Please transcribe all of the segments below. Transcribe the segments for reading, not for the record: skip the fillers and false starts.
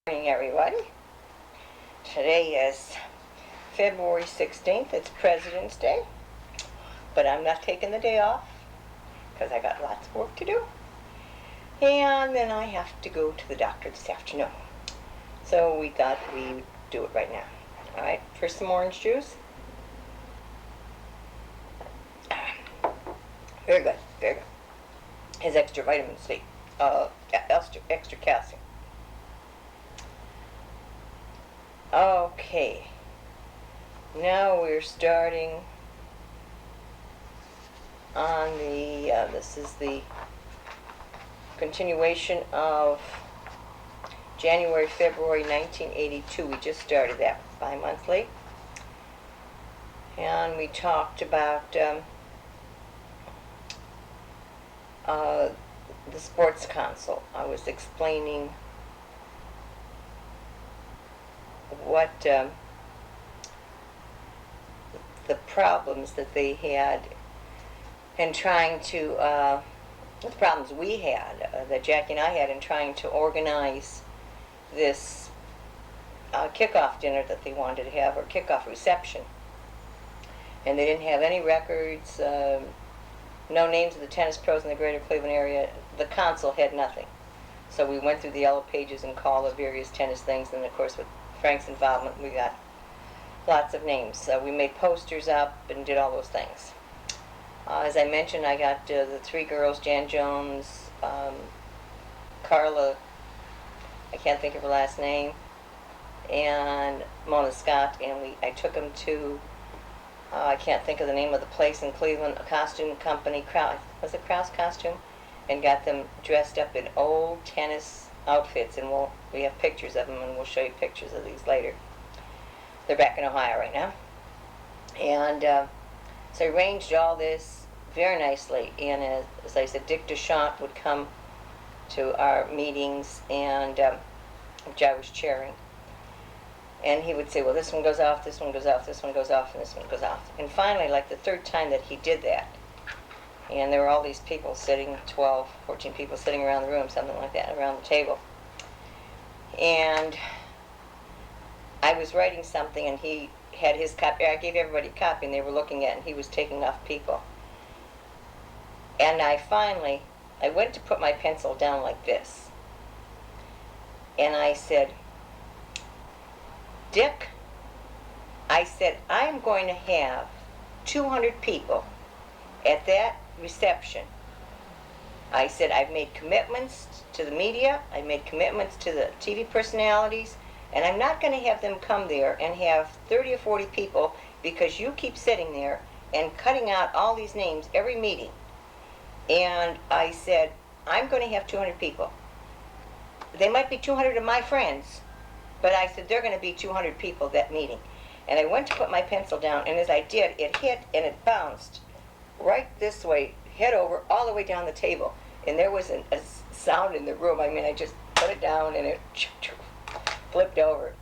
Good morning, everybody. Today is February 16th. It's President's Day, but I'm not taking the day off because I got lots of work to do. And then I have to go to the doctor this afternoon. So we thought we'd do it right now. All right, first some orange juice. Very good, very good. Has extra vitamin C, extra calcium. Okay, now we're starting on this is the continuation of January, February 1982. We just started that bi-monthly. And we talked about the sports console. I was explaining what the problems that they had in trying to, the problems we had, that Jackie and I had in trying to organize this kickoff dinner that they wanted to have, or kickoff reception. And they didn't have any records, no names of the tennis pros in the greater Cleveland area. The console had nothing. So we went through the yellow pages and called the various tennis things, and of course with Frank's involvement we got lots of names. So we made posters up and did all those things. As I mentioned, I got the three girls, Jan Jones, Carla, I can't think of her last name, and Mona Scott, and I took them to, I can't think of the name of the place in Cleveland, a costume company, was it Krause Costume? And got them dressed up in old tennis outfits, and we have pictures of them, and we'll show you pictures of these later. They're back in Ohio right now. And so I arranged all this very nicely, and as I said, Dick DeShant would come to our meetings, and which I was chairing, and he would say, well, this one goes off, this one goes off, this one goes off, and this one goes off. And finally, like the third time that he did that, and there were all these people sitting, 12, 14 people sitting around the room, something like that, around the table. And I was writing something, and he had his copy. I gave everybody a copy, and they were looking at it, and he was taking off people. And I went to put my pencil down like this. And I said, Dick, I said, I'm going to have 200 people at that reception. I said, I've made commitments to the media, I made commitments to the TV personalities, and I'm not going to have them come there and have 30 or 40 people because you keep sitting there and cutting out all these names every meeting. And I said, I'm going to have 200 people. They might be 200 of my friends, but I said, they're going to be 200 people at that meeting. And I went to put my pencil down, and as I did, it hit and it bounced right this way, head over, all the way down the table. And there was a sound in the room. I mean, I just put it down, and it flipped over.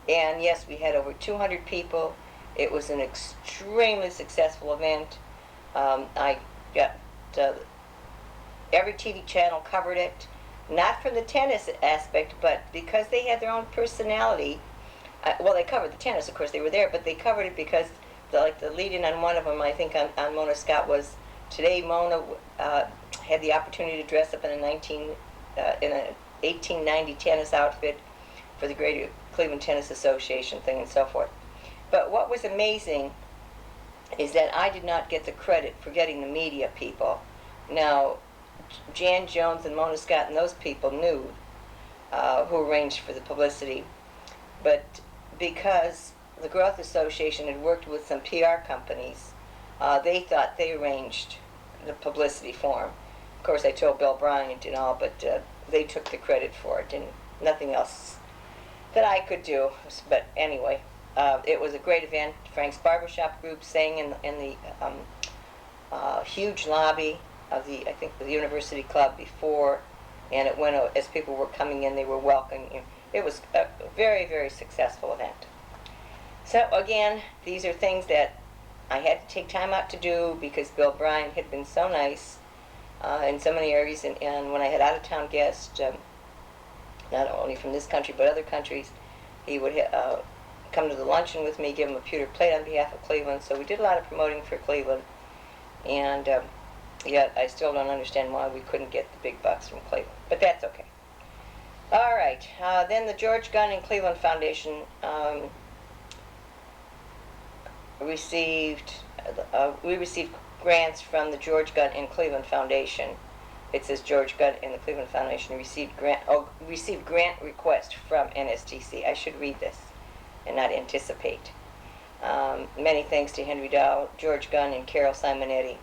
And yes, we had over 200 people. It was an extremely successful event. I got every TV channel covered it, not from the tennis aspect, but because they had their own personality. Well, they covered the tennis, of course, they were there, but they covered it because the lead-in on one of them, I think on Mona Scott, was today Mona had the opportunity to dress up in an 1890 tennis outfit for the Greater Cleveland Tennis Association thing and so forth. But what was amazing is that I did not get the credit for getting the media people. Now, Jan Jones and Mona Scott and those people knew who arranged for the publicity, but because the Growth Association had worked with some PR companies, they thought they arranged the publicity for them. Of course, I told Bill Bryant and all, but they took the credit for it, and nothing else that I could do. But anyway, it was a great event. Frank's Barbershop Group sang in the huge lobby of I think the University Club before, and it went, as people were coming in, they were welcoming. It was a very, very successful event. So again, these are things that I had to take time out to do because Bill Bryant had been so nice in so many areas, and when I had out-of-town guests, not only from this country but other countries. He would come to the luncheon with me, give him a pewter plate on behalf of Cleveland. So we did a lot of promoting for Cleveland, and yet I still don't understand why we couldn't get the big bucks from Cleveland, but that's okay. All right, then the George Gunn and Cleveland Foundation received grants from the George Gunn and Cleveland Foundation. It says George Gunn and the Cleveland Foundation received grant request from NSTC. I should read this and not anticipate. Many thanks to Henry Dow, George Gunn, and Carol Simonetti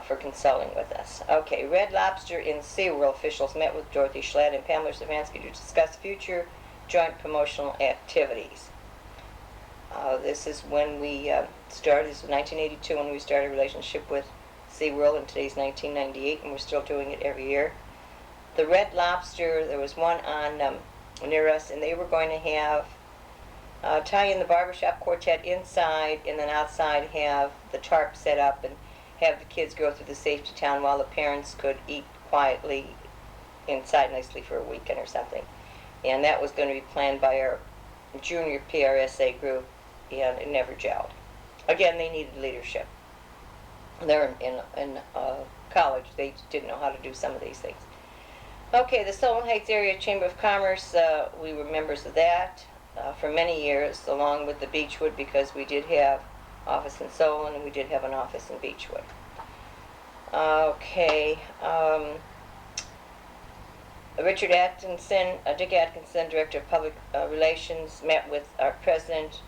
for consulting with us. Okay, Red Lobster and SeaWorld officials met with Dorothy Schlatt and Pamela Savansky to discuss future joint promotional activities. This is when we started. This was 1982 when we started a relationship with SeaWorld, and today's 1998, and we're still doing it every year. The Red Lobster, there was one on near us, and they were going to have tie in the barbershop quartet inside, and then outside have the tarp set up and have the kids go through the safety town while the parents could eat quietly inside nicely for a weekend or something. And that was going to be planned by our junior PRSA group, and it never gelled. Again, they needed leadership. They're in college. They didn't know how to do some of these things. Okay, the Solon Heights Area Chamber of Commerce, we were members of that for many years, along with the Beechwood, because we did have office in Solon and we did have an office in Beechwood. Okay, Richard Atkinson, Dick Atkinson, Director of Public Relations, met with our president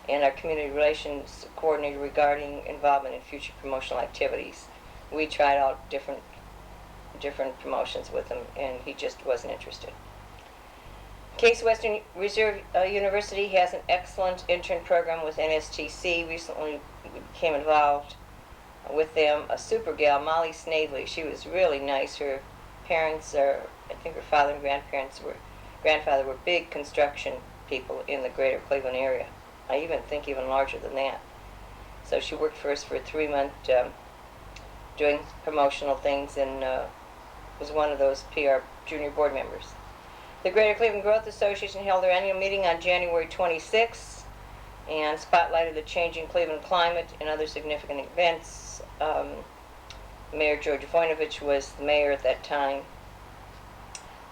and our community relations coordinator regarding involvement in future promotional activities. We tried out different promotions with him, and he just wasn't interested. Case Western Reserve University has an excellent intern program with NSTC. Recently we became involved with them. A super gal, Molly Snavely, she was really nice. Her parents, I think her father and grandfather were big construction people in the greater Cleveland area. I even think even larger than that. So she worked for us for a 3-month doing promotional things, and was one of those PR junior board members. The Greater Cleveland Growth Association held their annual meeting on January 26th and spotlighted the changing Cleveland climate and other significant events. Mayor George Voinovich was the mayor at that time.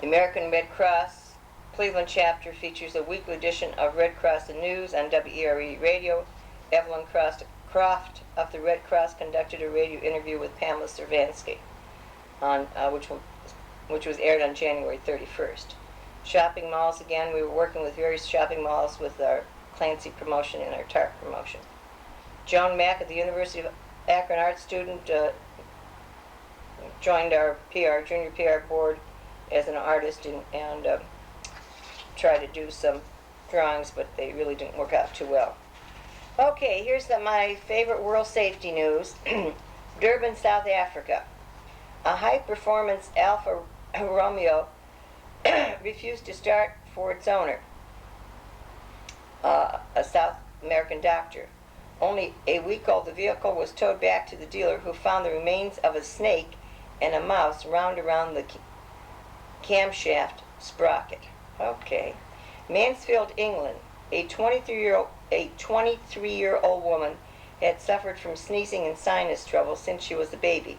The American Red Cross Cleveland chapter features a weekly edition of Red Cross the News on WERE Radio. Evelyn Croft of the Red Cross conducted a radio interview with Pamela Savansky, on which was aired on January 31st. Shopping malls, again, we were working with various shopping malls with our Clancy promotion and our TARP promotion. Joan Mack at the University of Akron art student joined our junior PR board as an artist, and tried to do some drawings, but they really didn't work out too well. Okay, here's my favorite world safety news. Durban, South Africa. A high-performance Alfa Romeo refused to start for its owner, a South American doctor. Only a week old, the vehicle was towed back to the dealer, who found the remains of a snake and a mouse wound around the camshaft sprocket. Okay. Mansfield, England. A 23-year-old woman had suffered from sneezing and sinus trouble since she was a baby.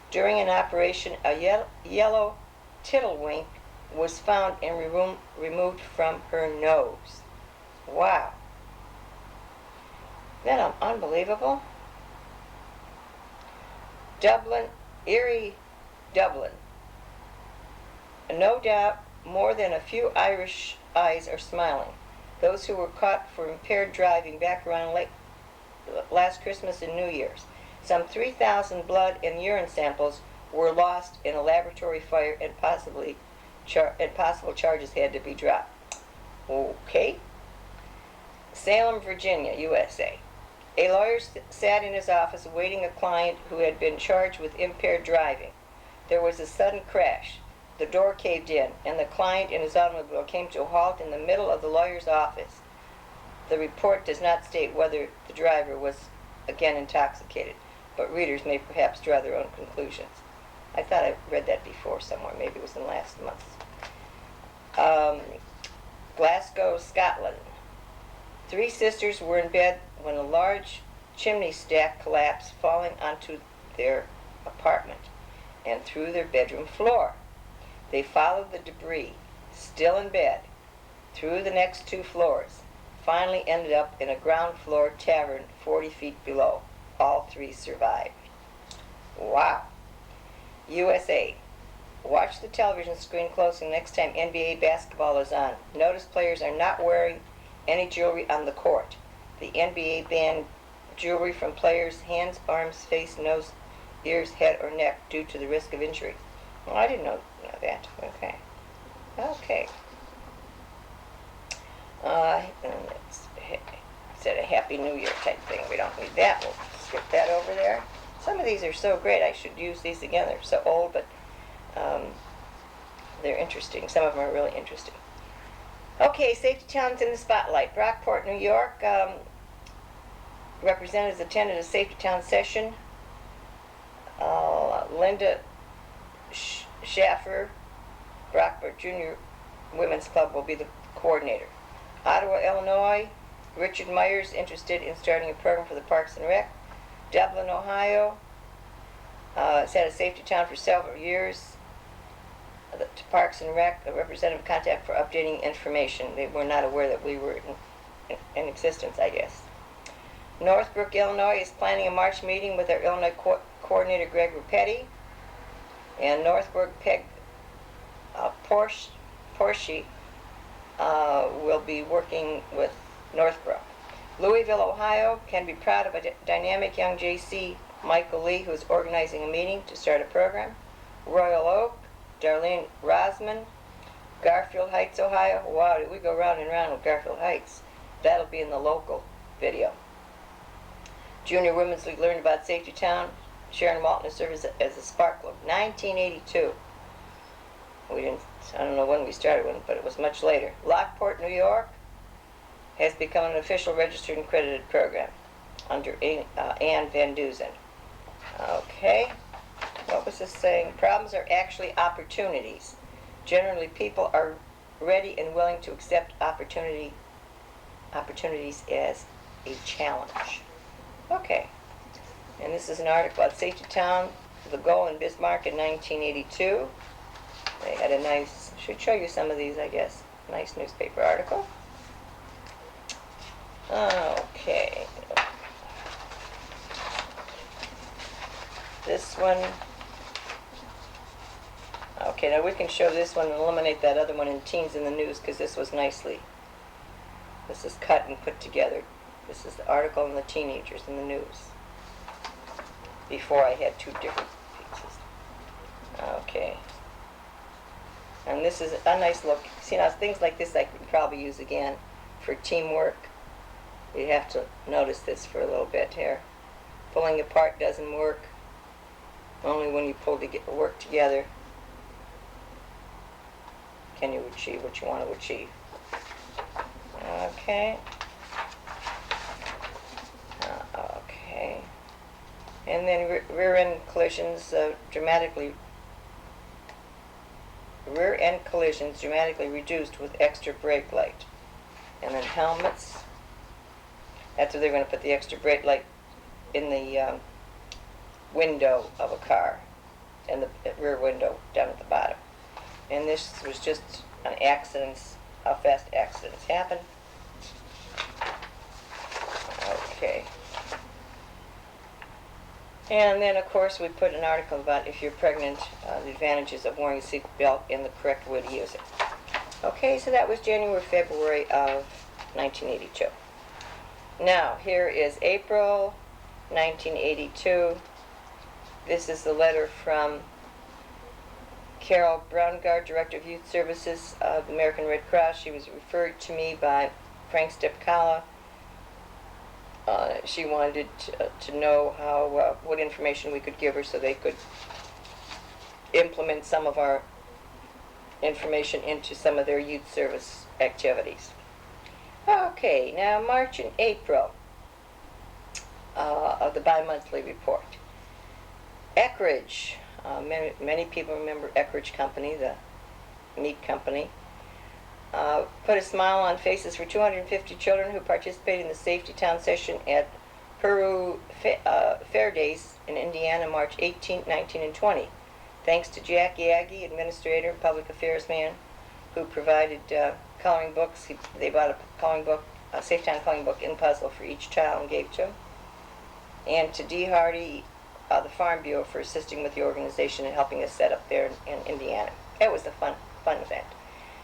During an operation, a yellow tiddlewink was found and removed from her nose. Wow. Isn't that unbelievable? Dublin, Erie, Dublin. No doubt more than a few Irish eyes are smiling. Those who were caught for impaired driving back around last Christmas and New Year's. Some 3,000 blood and urine samples were lost in a laboratory fire, and possible charges had to be dropped. Okay. Salem, Virginia, USA. A lawyer sat in his office awaiting a client who had been charged with impaired driving. There was a sudden crash. The door caved in, and the client in his automobile came to a halt in the middle of the lawyer's office. The report does not state whether the driver was again intoxicated, but readers may perhaps draw their own conclusions. I thought I read that before somewhere. Maybe it was in last month. Glasgow, Scotland. 3 sisters were in bed when a large chimney stack collapsed, falling onto their apartment and through their bedroom floor. They followed the debris, still in bed, through the next 2 floors, finally ended up in a ground floor tavern 40 feet below. All 3 survived. Wow. USA. Watch the television screen closely next time NBA basketball is on. Notice players are not wearing any jewelry on the court. The NBA banned jewelry from players' hands, arms, face, nose, ears, head, or neck due to the risk of injury. Well, I didn't know that. Okay. Okay. It said a Happy New Year type thing. We don't need that. We'll skip that over there. Some of these are so great. I should use these again. They're so old, but they're interesting. Some of them are really interesting. Okay, safety towns in the spotlight. Brockport, New York. Representatives attended a safety town session. Linda Schaffer, Brockport Junior Women's Club, will be the coordinator. Ottawa, Illinois. Richard Myers, interested in starting a program for the Parks and Rec. Dublin, Ohio. It's had a safety town for several years. The Parks and Rec, a representative contact for updating information. They were not aware that we were in existence, I guess. Northbrook, Illinois is planning a March meeting with our Illinois coordinator, Greg Rupetti. And Northbrook, Peg Porsche will be working with Northbrook. Louisville, Ohio can be proud of a dynamic young JC, Michael Lee, who is organizing a meeting to start a program. Royal Oak, Darlene Rosman. Garfield Heights, Ohio. Wow, did we go round and round with Garfield Heights? That'll be in the local video. Junior Women's League learned about Safety Town. Sharon Walton has served as a spark plug. 1982. I don't know when we started one, but it was much later. Lockport, New York has become an official registered and accredited program under Ann Van Duzen. Okay. What was this saying? Problems are actually opportunities. Generally, people are ready and willing to accept opportunities as a challenge. Okay. And this is an article about Safety Town, the goal in Bismarck in 1982. They had a nice, should show you some of these, I guess. Nice newspaper article. Okay. This one. Okay, now we can show this one and eliminate that other one in Teens in the News, because this was nicely. This is cut and put together. This is the article on the teenagers in the news. Before I had 2 different pieces. Okay. And this is a nice look. See, now things like this I could probably use again for teamwork. You have to notice this for a little bit here. Pulling apart doesn't work. Only when you work together can you achieve what you want to achieve. Okay. Okay. And then rear end collisions dramatically reduced with extra brake light. And then helmets. That's where they're going to put the extra brake light in the window of a car, and the rear window down at the bottom. And this was just on accidents, how fast accidents happen. Okay. And then, of course, we put an article about if you're pregnant, the advantages of wearing a seat belt and the correct way to use it. Okay, so that was January, February of 1982. Now, here is April 1982. This is the letter from Carol Braungart, Director of Youth Services of the American Red Cross. She was referred to me by Frank Stepkala. She wanted to know how what information we could give her so they could implement some of our information into some of their youth service activities. Okay, now March and April of the bi-monthly report. Eckridge, many people remember Eckridge Company, the meat company. put a smile on faces for 250 children who participated in the Safety Town session at Peru Fair Days in Indiana, March 18, 19, and 20. Thanks to Jack Yaggy, administrator, public affairs man, who provided coloring books. They bought a coloring book, a Safety Town coloring book in puzzle for each child and gave to him. And to Dee Hardy, the Farm Bureau, for assisting with the organization and helping us set up there in Indiana. It was a fun event.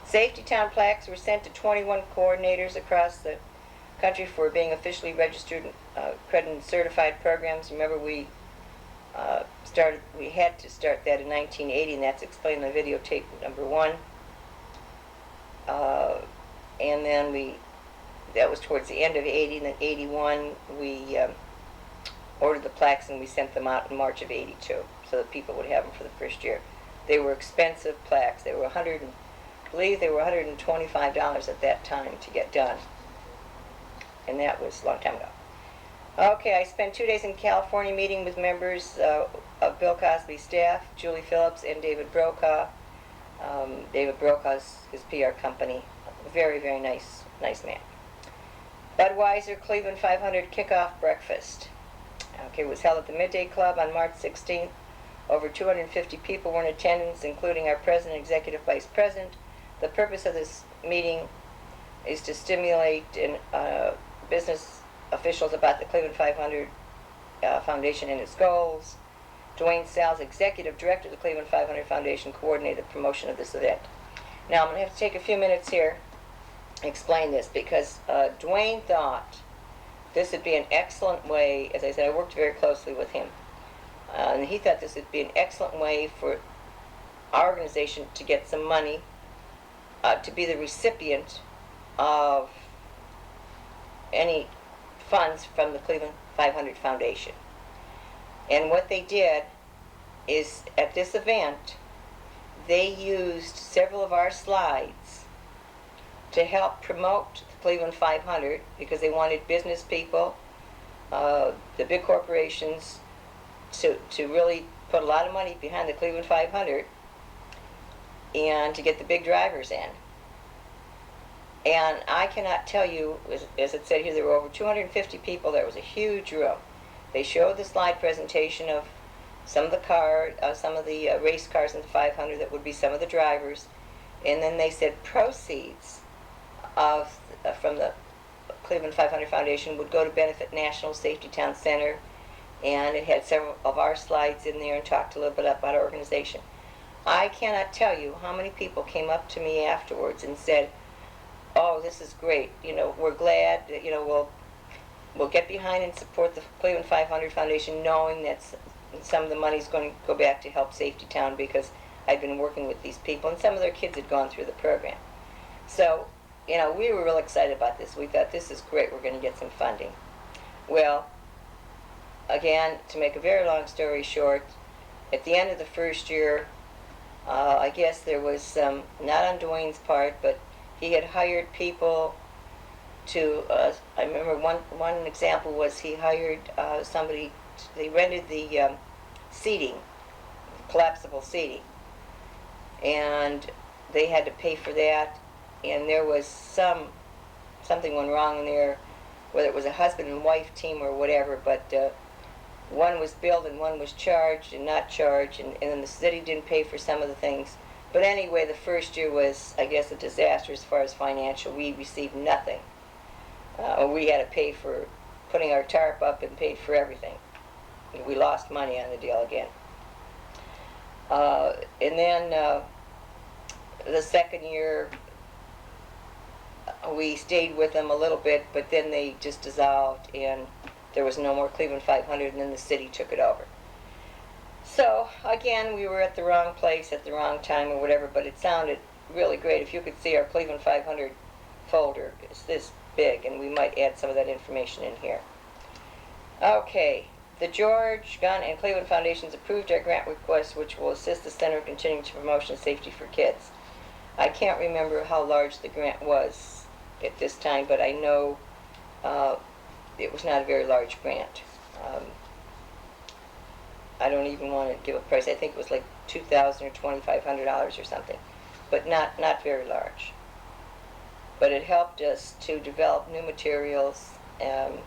Safety Town plaques were sent to 21 coordinators across the country for being officially registered, accredited, and certified programs. Remember, we had to start that in 1980, and that's explained in the videotape number 1. And then that was towards the end of 80, and then 81, we ordered the plaques and we sent them out in March of 82 so that people would have them for the first year. They were expensive plaques. They were I believe they were $125 at that time to get done. And that was a long time ago. Okay, I spent 2 days in California meeting with members of Bill Cosby's staff, Julie Phillips and David Brokaw. David Brokaw's his PR company. Very, very nice man. Budweiser Cleveland 500 kickoff breakfast. Okay, it was held at the Midday Club on March 16th. Over 250 people were in attendance, including our president and executive vice president. The purpose of this meeting is to stimulate business officials about the Cleveland 500 Foundation and its goals. Dwayne Salz, executive director of the Cleveland 500 Foundation, coordinated the promotion of this event. Now, I'm going to have to take a few minutes here and explain this, because Dwayne thought this would be an excellent way. As I said, I worked very closely with him. And he thought this would be an excellent way for our organization to get some money, to be the recipient of any funds from the Cleveland 500 Foundation. And what they did is, at this event, they used several of our slides to help promote the Cleveland 500, because they wanted business people, the big corporations, to really put a lot of money behind the Cleveland 500 and to get the big drivers in. And I cannot tell you, as it said here, there were over 250 people. There was a huge room. They showed the slide presentation of some of the race cars in the 500 that would be some of the drivers, and then they said proceeds from the Cleveland 500 Foundation would go to benefit National Safety Town Center, and it had several of our slides in there and talked a little bit about our organization. I cannot tell you how many people came up to me afterwards and said, "Oh, this is great. We're glad that we'll get behind and support the Cleveland 500 Foundation, knowing that some of the money is going to go back to help Safety Town, because I've been working with these people, and some of their kids had gone through the program." So, we were real excited about this. We thought, this is great. We're going to get some funding. Well, again, to make a very long story short, at the end of the first year, I guess there was not on Dwayne's part, but he had hired people to, I remember one example was he hired somebody, they rented the seating, collapsible seating, and they had to pay for that, and there was something went wrong in there, whether it was a husband and wife team or whatever, but one was billed and one was charged and not charged, and then the city didn't pay for some of the things. But anyway, the first year was, I guess, a disaster as far as financial. We received nothing. We had to pay for putting our tarp up and paid for everything. We lost money on the deal again. And then the second year, we stayed with them a little bit, but then they just dissolved, and there was no more Cleveland 500, and then the city took it over. So, again, we were at the wrong place at the wrong time or whatever, but it sounded really great. If you could see our Cleveland 500 folder, it's this big, and we might add some of that information in here. Okay, the George Gunn and Cleveland Foundations approved our grant request, which will assist the center in continuing to promotion safety for kids. I can't remember how large the grant was at this time, but I know it was not a very large grant. I don't even want to give a price. I think it was like $2,000 or $2,500 or something, but not very large. but it helped us to develop new materials, and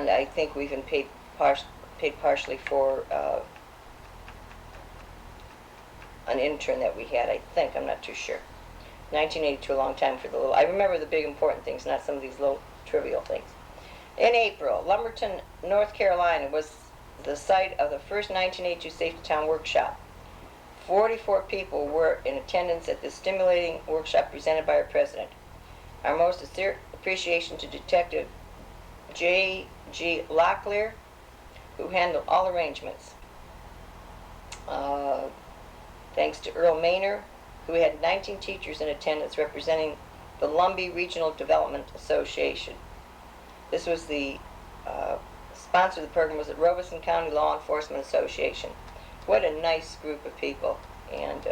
I think we even paid partially for an intern that we had, I think. I'm not too sure. 1982, a long time for the little. I remember the big important things, not some of these little trivial things. In April, Lumberton, North Carolina was the site of the first 1982 Safety Town workshop. 44 people were in attendance at this stimulating workshop presented by our president. Our most sincere appreciation to Detective J.G. Locklear, who handled all arrangements. Thanks to Earl Maynor, who had 19 teachers in attendance representing the Lumbee Regional Development Association. This was the sponsor of the program was the Robeson County Law Enforcement Association. What a nice group of people. And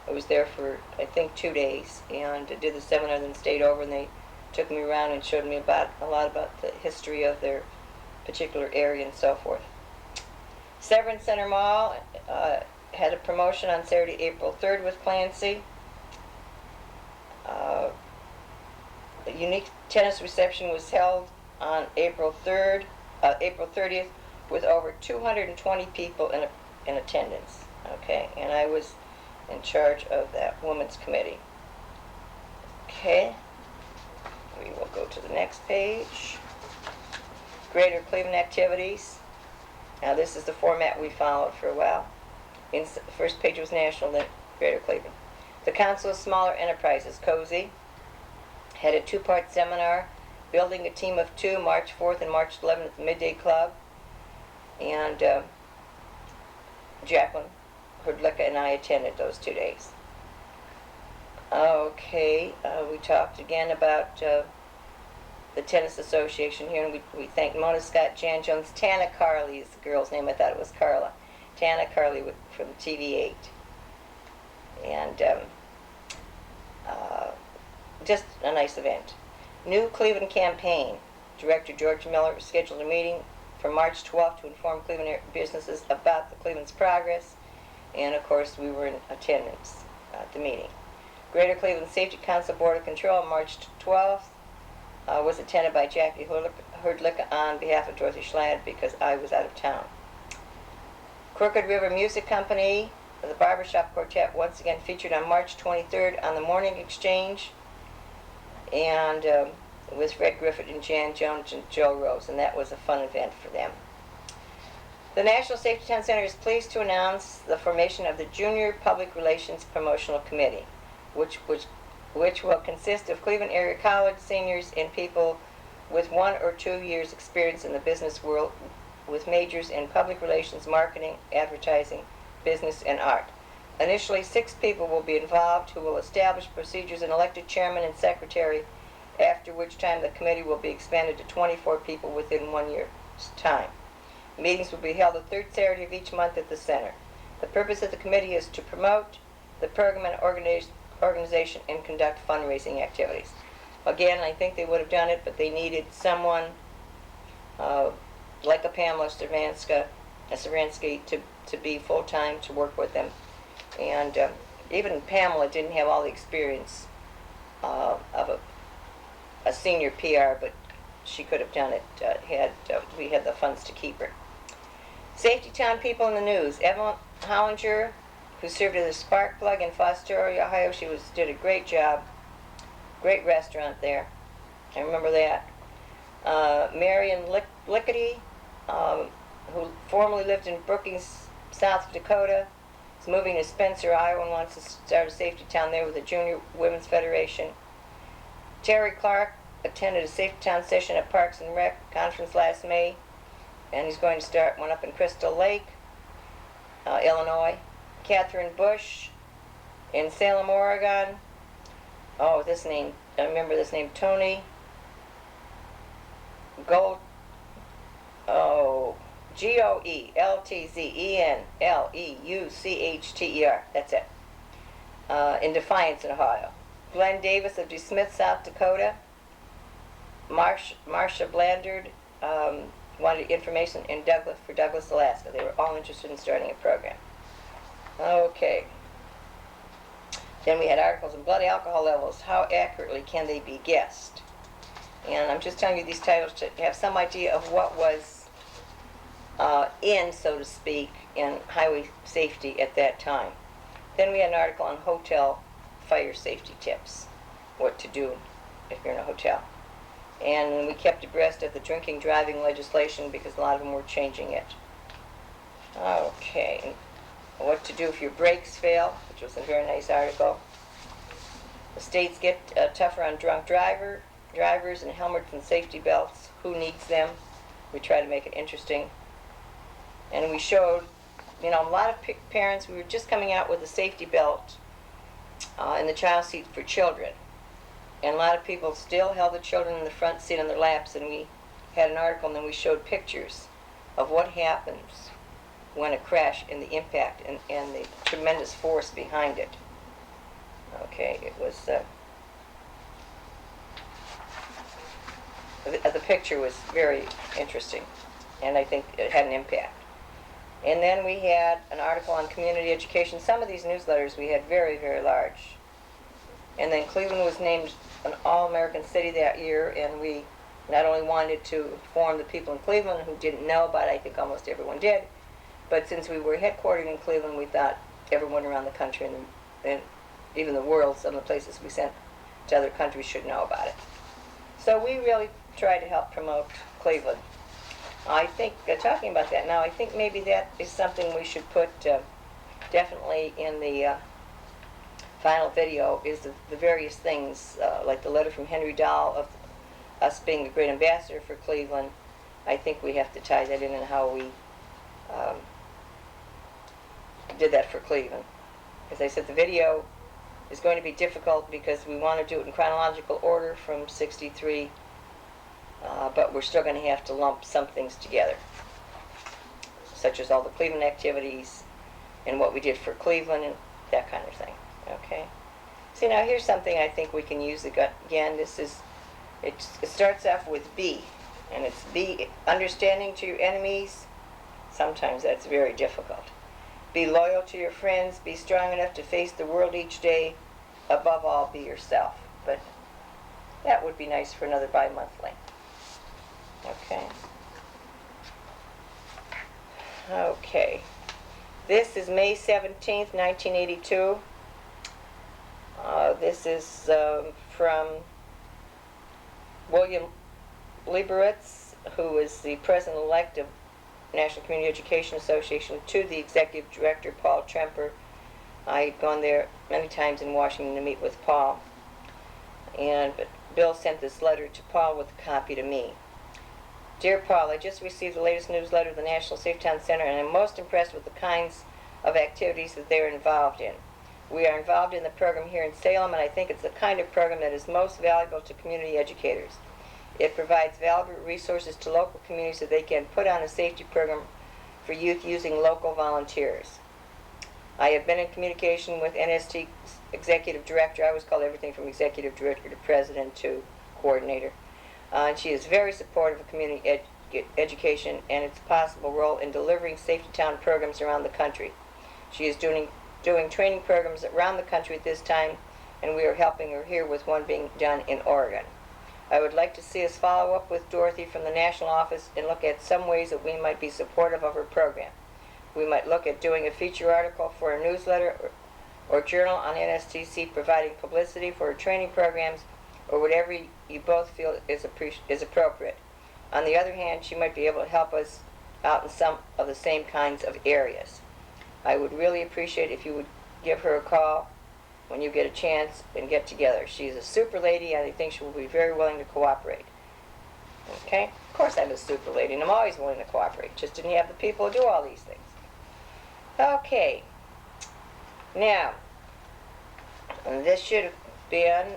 I was there for, I think, 2 days, and did the seminar, then stayed over, and they took me around and showed me a lot about the history of their particular area and so forth. Severance Center Mall had a promotion on Saturday, April 3rd with Clancy. A unique tennis reception was held on April 30th, with over 220 people in attendance. Okay, and I was in charge of that women's committee. Okay, we will go to the next page. Greater Cleveland activities. Now this is the format we followed for a while. The first page was national, then Greater Cleveland. The Council of Smaller Enterprises, COSE, had a 2-part seminar, Building a Team of Two, March 4th and March 11th at the Midday Club. And Jacqueline Herdlicka and I attended those 2 days. Okay, we talked again about the Tennis Association here, and we thank Mona Scott, Jan Jones, Tana Carley is the girl's name. I thought it was Carla. Tana Carley from TV8. And just a nice event. New Cleveland campaign. Director George Miller scheduled a meeting for March 12th to inform Cleveland businesses about the Cleveland's progress, and of course we were in attendance at the meeting. Greater Cleveland Safety Council Board of Control, March 12th, was attended by Jackie Herdlicka on behalf of Dorothy Schlatt because I was out of town. Crooked River Music Company, the Barbershop Quartet, once again featured on March 23rd on the Morning Exchange, and with Fred Griffith and Jan Jones and Joe Rose, and that was a fun event for them. The National Safety Town Center is pleased to announce the formation of the Junior Public Relations Promotional Committee, which will consist of Cleveland area college seniors and people with 1 or 2 years experience in the business world, with majors in public relations, marketing, advertising, business, and art. Initially, 6 people will be involved who will establish procedures and elect a chairman and secretary, after which time the committee will be expanded to 24 people within 1 year's time. Meetings will be held the 3rd Saturday of each month at the center. The purpose of the committee is to promote the program and organization and conduct fundraising activities. Again, I think they would have done it, but they needed someone like a Pamela Saransky to be full-time to work with them. And even Pamela didn't have all the experience of a senior PR, but she could have done it we had the funds to keep her. Safety Town people in the news. Evelyn Hollinger, who served as a spark plug in Fostoria, Ohio, did a great job. Great restaurant there. I remember that. Marion Lickety, who formerly lived in Brookings, South Dakota, is moving to Spencer, Iowa, and wants to start a safety town there with the Junior Women's Federation. Terry Clark attended a safety town session at Parks and Rec conference last May, and he's going to start one up in Crystal Lake, Illinois. Catherine Bush in Salem, Oregon. Oh, this name, I remember this name, Tony Gold, Goeltzenleuchter, that's it, in Defiance, in Ohio. Glenn Davis of DeSmith, South Dakota. Marcia Blandard wanted information in Douglas, Alaska. They were all interested in starting a program. Okay. Then we had articles on blood alcohol levels. How accurately can they be guessed? And I'm just telling you these titles to have some idea of what was in, so to speak, in highway safety at that time. Then we had an article on hotel fire safety tips, what to do if you're in a hotel. And we kept abreast of the drinking driving legislation because a lot of them were changing it. Okay, what to do if your brakes fail, which was a very nice article. The states get tougher on drunk drivers and helmets and safety belts. Who needs them? We try to make it interesting. And we showed, a lot of parents, we were just coming out with a safety belt in the child seat for children. And a lot of people still held the children in the front seat on their laps, and we had an article and then we showed pictures of what happens when a crash and the impact and the tremendous force behind it. Okay, it was, the picture was very interesting, and I think it had an impact. And then we had an article on community education. Some of these newsletters we had very, very large. And then Cleveland was named an All-American City that year, and we not only wanted to inform the people in Cleveland who didn't know about it, I think almost everyone did, but since we were headquartered in Cleveland, we thought everyone around the country and even the world, some of the places we sent to other countries should know about it. So we really tried to help promote Cleveland. I think, talking about that now, I think maybe that is something we should put definitely in the final video, is the various things, like the letter from Henry Dahl of us being a great ambassador for Cleveland. I think we have to tie that in and how we did that for Cleveland. As I said, the video is going to be difficult because we want to do it in chronological order from 63, but we're still going to have to lump some things together, such as all the Cleveland activities and what we did for Cleveland and that kind of thing. Okay. See, now here's something I think we can use again. It starts off with B, and it's be understanding to your enemies. Sometimes that's very difficult. Be loyal to your friends. Be strong enough to face the world each day. Above all, be yourself. But that would be nice for another bi-monthly. Okay. Okay. This is May 17th, 1982. This is from William Lieberitz, who is the president-elect of National Community Education Association, to the executive director, Paul Tremper. I'd gone there many times in Washington to meet with Paul. But Bill sent this letter to Paul with a copy to me. Dear Paul, I just received the latest newsletter of the National Safe Town Center, and I'm most impressed with the kinds of activities that they're involved in. We are involved in the program here in Salem, and I think it's the kind of program that is most valuable to community educators. It provides valuable resources to local communities so they can put on a safety program for youth using local volunteers. I have been in communication with NST Executive Director. I always call everything from Executive Director to President to Coordinator. And she is very supportive of community education and its possible role in delivering safety town programs around the country. She is doing training programs around the country at this time, and we are helping her here with one being done in Oregon. I would like to see us follow up with Dorothy from the national office and look at some ways that we might be supportive of her program. We might look at doing a feature article for a newsletter or journal on NSTC, providing publicity for her training programs, or whatever you both feel is appropriate. On the other hand, she might be able to help us out in some of the same kinds of areas. I would really appreciate if you would give her a call when you get a chance and get together. She's a super lady, and I think she will be very willing to cooperate. Okay? Of course I'm a super lady, and I'm always willing to cooperate. Just didn't have the people to do all these things. Okay. Now, this should have been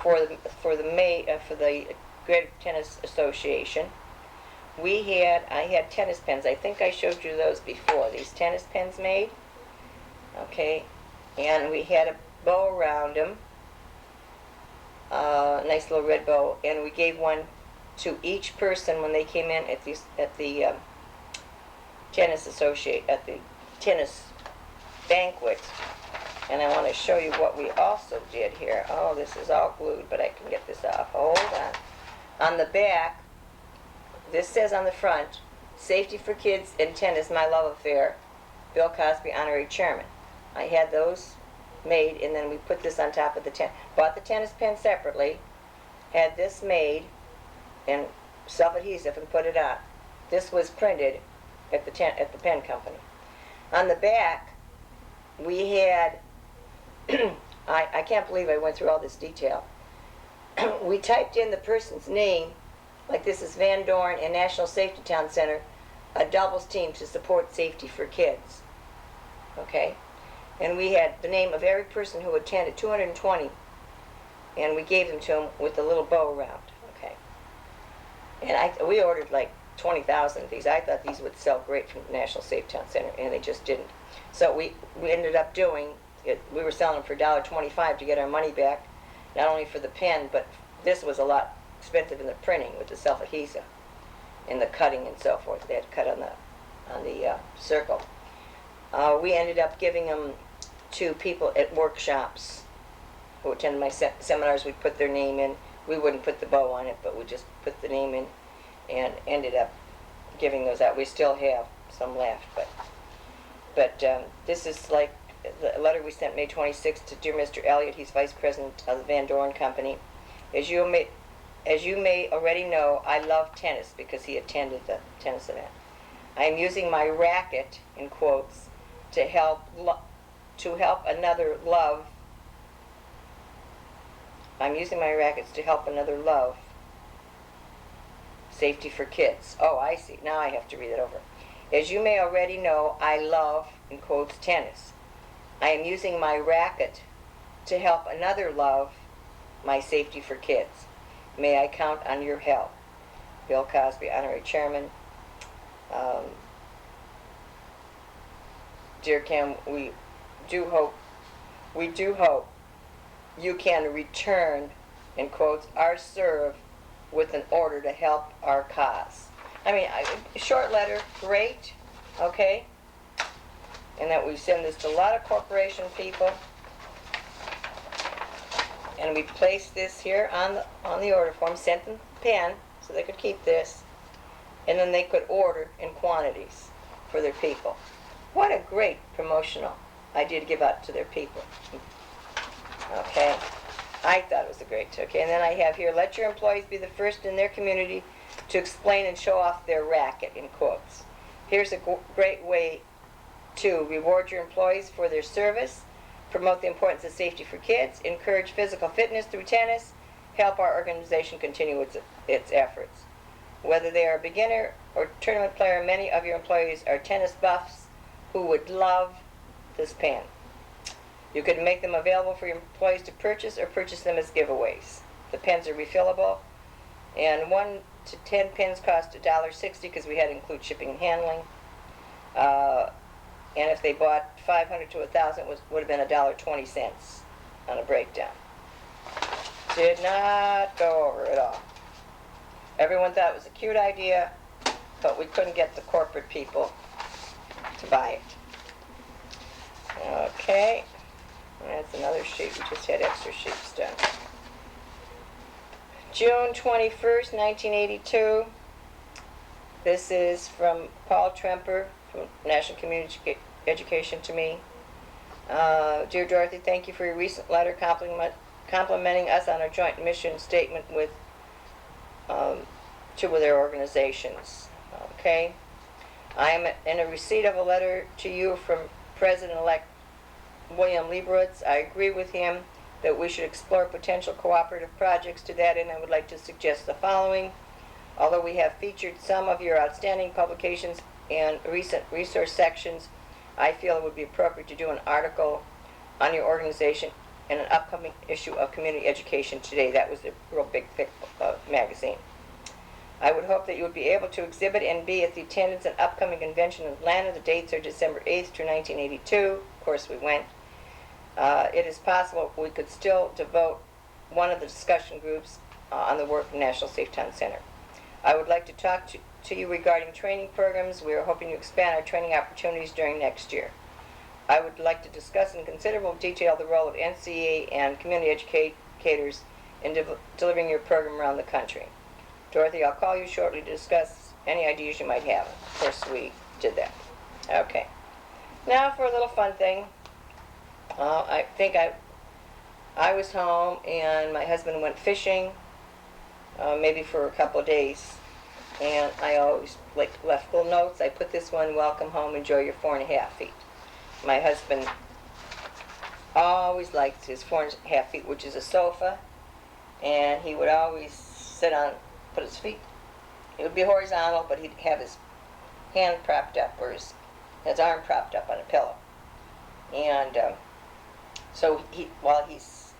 for the Greater Tennis Association. I had tennis pens. I think I showed you those before. These tennis pens made. Okay. And we had a bow around them. A nice little red bow. And we gave one to each person when they came in at the tennis banquet. And I want to show you what we also did here. Oh, this is all glued, but I can get this off. Hold on. On the back, this says on the front, Safety for Kids in Tennis, My Love Affair, Bill Cosby, Honorary Chairman. I had those made, and then we put this on top of the tennis. Bought the tennis pen separately, had this made, and self-adhesive, and put it on. This was printed at the pen company. On the back, we had, I can't believe I went through all this detail. We typed in the person's name, like this is Van Dorn and National Safety Town Center, a doubles team to support safety for kids. Okay? And we had the name of every person who attended, 220, and we gave them to them with a little bow around. Okay? And we ordered like 20,000 of these. I thought these would sell great from the National Safety Town Center, and they just didn't. So we ended up doing it. We were selling them for $1.25 to get our money back, not only for the pen, but this was a lot expensive in the printing with the self-adhesive and the cutting and so forth. They had to cut on the circle. We ended up giving them to people at workshops who attended my seminars. We'd put their name in. We wouldn't put the bow on it, but we just put the name in, and ended up giving those out. We still have some left, but this is like the letter we sent May 26th to Dear Mr. Elliott. He's Vice President of the Van Dorn Company. As you may already know, I love tennis because he attended the tennis event. I am using my racket, in quotes, to help another love. I'm using my rackets to help another love safety for kids. Oh, I see. Now I have to read it over. As you may already know, I love, in quotes, tennis. I am using my racket to help another love my safety for kids. May I count on your help? Bill Cosby, Honorary Chairman. Dear Kim, we do hope you can return, in quotes, our serve with an order to help our cause. I mean, short letter, great, okay? And that we send this to a lot of corporation people. And we placed this here on the order form, sent them the pen so they could keep this, and then they could order in quantities for their people. What a great promotional idea to give out to their people. Okay, I thought it was a great. Okay, and then I have here, let your employees be the first in their community to explain and show off their racket, in quotes. Here's a great way to reward your employees for their service, promote the importance of safety for kids, encourage physical fitness through tennis, help our organization continue its efforts. Whether they are a beginner or tournament player, many of your employees are tennis buffs who would love this pen. You could make them available for your employees to purchase or purchase them as giveaways. The pens are refillable, and 1 to 10 pens cost $1.60 because we had to include shipping and handling. And if they bought 500 to 1,000, it would have been $1.20 on a breakdown. Did not go over at all. Everyone thought it was a cute idea, but we couldn't get the corporate people to buy it. Okay, that's another sheet. We just had extra sheets done. June 21st, 1982. This is from Paul Tremper from National Community Education to me. Dear Dorothy, thank you for your recent letter complimenting us on our joint mission statement with two of their organizations. Okay. I am in a receipt of a letter to you from President-elect William Lieberowitz. I agree with him that we should explore potential cooperative projects. To that end, I would like to suggest the following. Although we have featured some of your outstanding publications and recent resource sections, I feel it would be appropriate to do an article on your organization in an upcoming issue of Community Education Today. That was a real big, thick magazine. I would hope that you would be able to exhibit and be at the attendance and upcoming convention in Atlanta. The dates are December 8th through 1982. Of course, we went. It is possible we could still devote one of the discussion groups on the work of National Safe Town Center. I would like to talk to you regarding training programs. We are hoping to expand our training opportunities during next year. I would like to discuss in considerable detail the role of NCA and community educators in delivering your program around the country. Dorothy, I'll call you shortly to discuss any ideas you might have. Of course, we did that. Okay. Now for a little fun thing. I think I was home and my husband went fishing, maybe for a couple of days. And I always left little notes. I put this one, welcome home, enjoy your 4.5 feet. My husband always liked his 4.5 feet, which is a sofa, and he would always sit on, put his feet, it would be horizontal, but he'd have his hand propped up, or his arm propped up on a pillow. And so while he's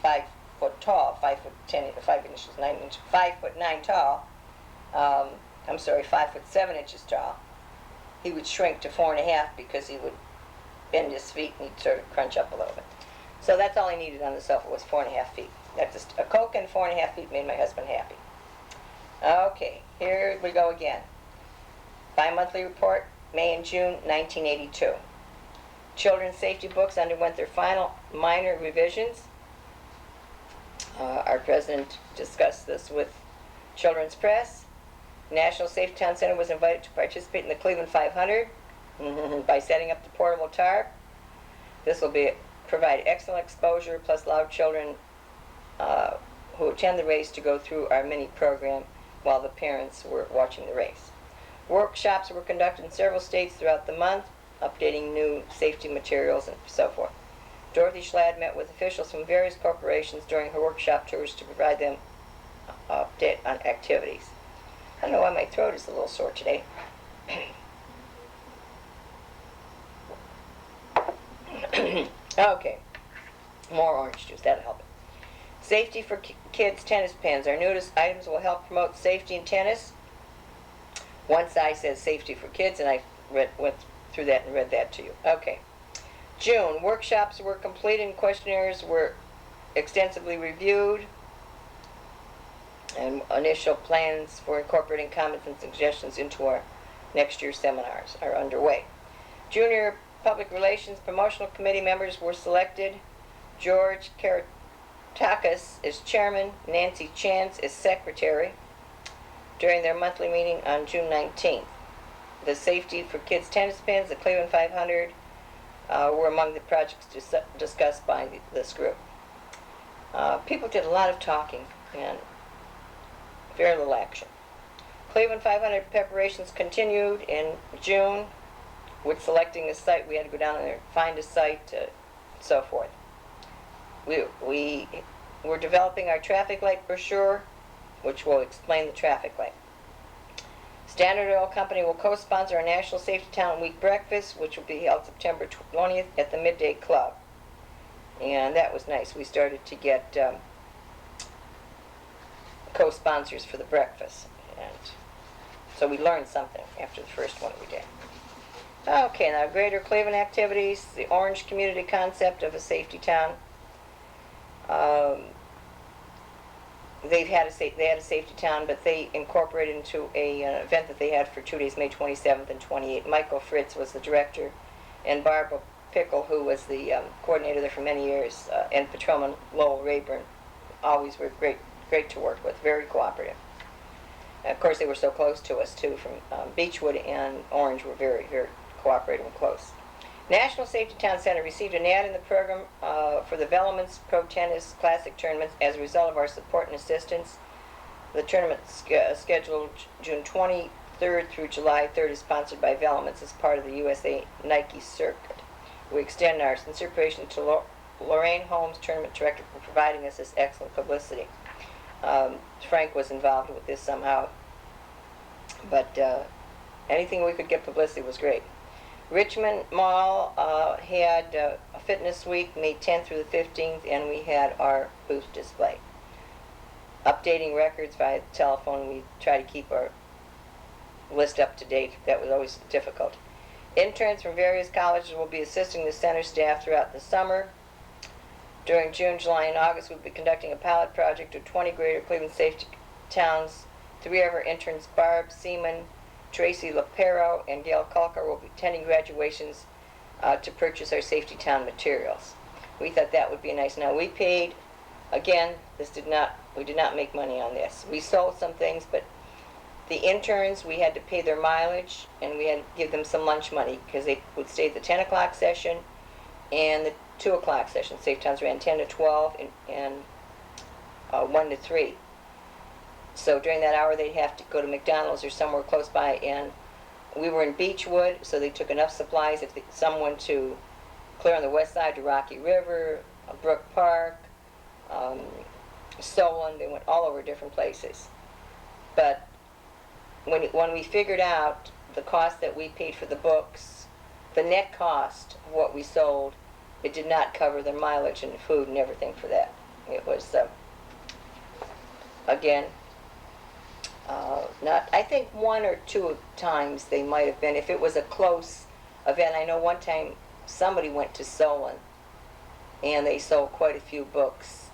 5 foot tall, 5 foot 10, 5 inches, 9 inches, 5 foot 9 tall, 5 foot 7 inches tall, he would shrink to 4.5 because he would bend his feet and he'd sort of crunch up a little bit. So that's all he needed on the sofa was 4.5 feet. That's just a Coke and 4.5 feet made my husband happy. Okay, here we go again. Bi-monthly report, May and June 1982. Children's safety books underwent their final minor revisions. Our president discussed this with Children's Press. National Safety Town Center was invited to participate in the Cleveland 500 by setting up the portable tarp. This will provide excellent exposure, plus allow children who attend the race to go through our mini program while the parents were watching the race. Workshops were conducted in several states throughout the month, updating new safety materials and so forth. Dorothy Schlatt met with officials from various corporations during her workshop tours to provide them update on activities. I don't know why my throat is a little sore today. Okay, more orange juice, that'll help it. Safety for kids tennis pins. Our newest items will help promote safety in tennis. One side says safety for kids, and I went through that and read that to you. Okay. June, workshops were completed and questionnaires were extensively reviewed, and initial plans for incorporating comments and suggestions into our next year's seminars are underway. Junior Public Relations Promotional Committee members were selected. George Karatakis is chairman, Nancy Chance is secretary, during their monthly meeting on June 19th. The safety for kids tennis pins, the Cleveland 500, were among the projects discussed by this group. People did a lot of talking and very little action. Cleveland 500 preparations continued in June with selecting a site. We had to go down there, find a site, so forth. We were developing our traffic light brochure, which will explain the traffic light. Standard Oil Company will co-sponsor our National Safety Town Week breakfast, which will be held September 20th at the Midday Club. And that was nice. We started to get co-sponsors for the breakfast. And so we learned something after the first one we did. Okay, now Greater Cleveland activities, the Orange Community concept of a safety town. They had a safety town, but they incorporated into an event that they had for 2 days, May 27th and 28th. Michael Fritz was the director, and Barbara Pickle, who was the coordinator there for many years, and Patrolman Lowell Rayburn, always were great to work with, very cooperative. And of course, they were so close to us too. From Beechwood and Orange were very, very cooperative and close. National Safety Town Center received an ad in the program for the Velleman's Pro Tennis Classic tournaments as a result of our support and assistance. The tournament scheduled June 23rd through July 3rd is sponsored by Velleman's as part of the USA Nike circuit. We extend our sincere appreciation to Lorraine Holmes, tournament director, for providing us this excellent publicity. Frank was involved with this somehow, but anything we could get publicity was great. Richmond Mall had a fitness week, May 10th through the 15th, and we had our booth display. Updating records via telephone, we try to keep our list up to date. That was always difficult. Interns from various colleges will be assisting the center staff throughout the summer. During June, July, and August, we'll be conducting a pilot project of 20 Greater Cleveland safety towns. 3 of our interns, Barb Seaman, Tracy Lapero, and Gail Culker, will be attending graduations to purchase our Safety Town materials. We thought that would be nice. Now we paid, again, we did not make money on this. We sold some things, but the interns, we had to pay their mileage, and we had to give them some lunch money because they would stay at the 10 o'clock session and the 2 o'clock session. Safe Towns ran 10 to 12 and 1 to 3. So during that hour, they'd have to go to McDonald's or somewhere close by, and we were in Beechwood, so they took enough supplies. If some went to clear on the west side to Rocky River, Brook Park, Solon, they went all over different places. But when we figured out the cost that we paid for the books, the net cost of what we sold, it did not cover the mileage and food and everything for that. It was, again, I think 1 or 2 times they might have been, if it was a close event. I know one time somebody went to Solon and they sold quite a few books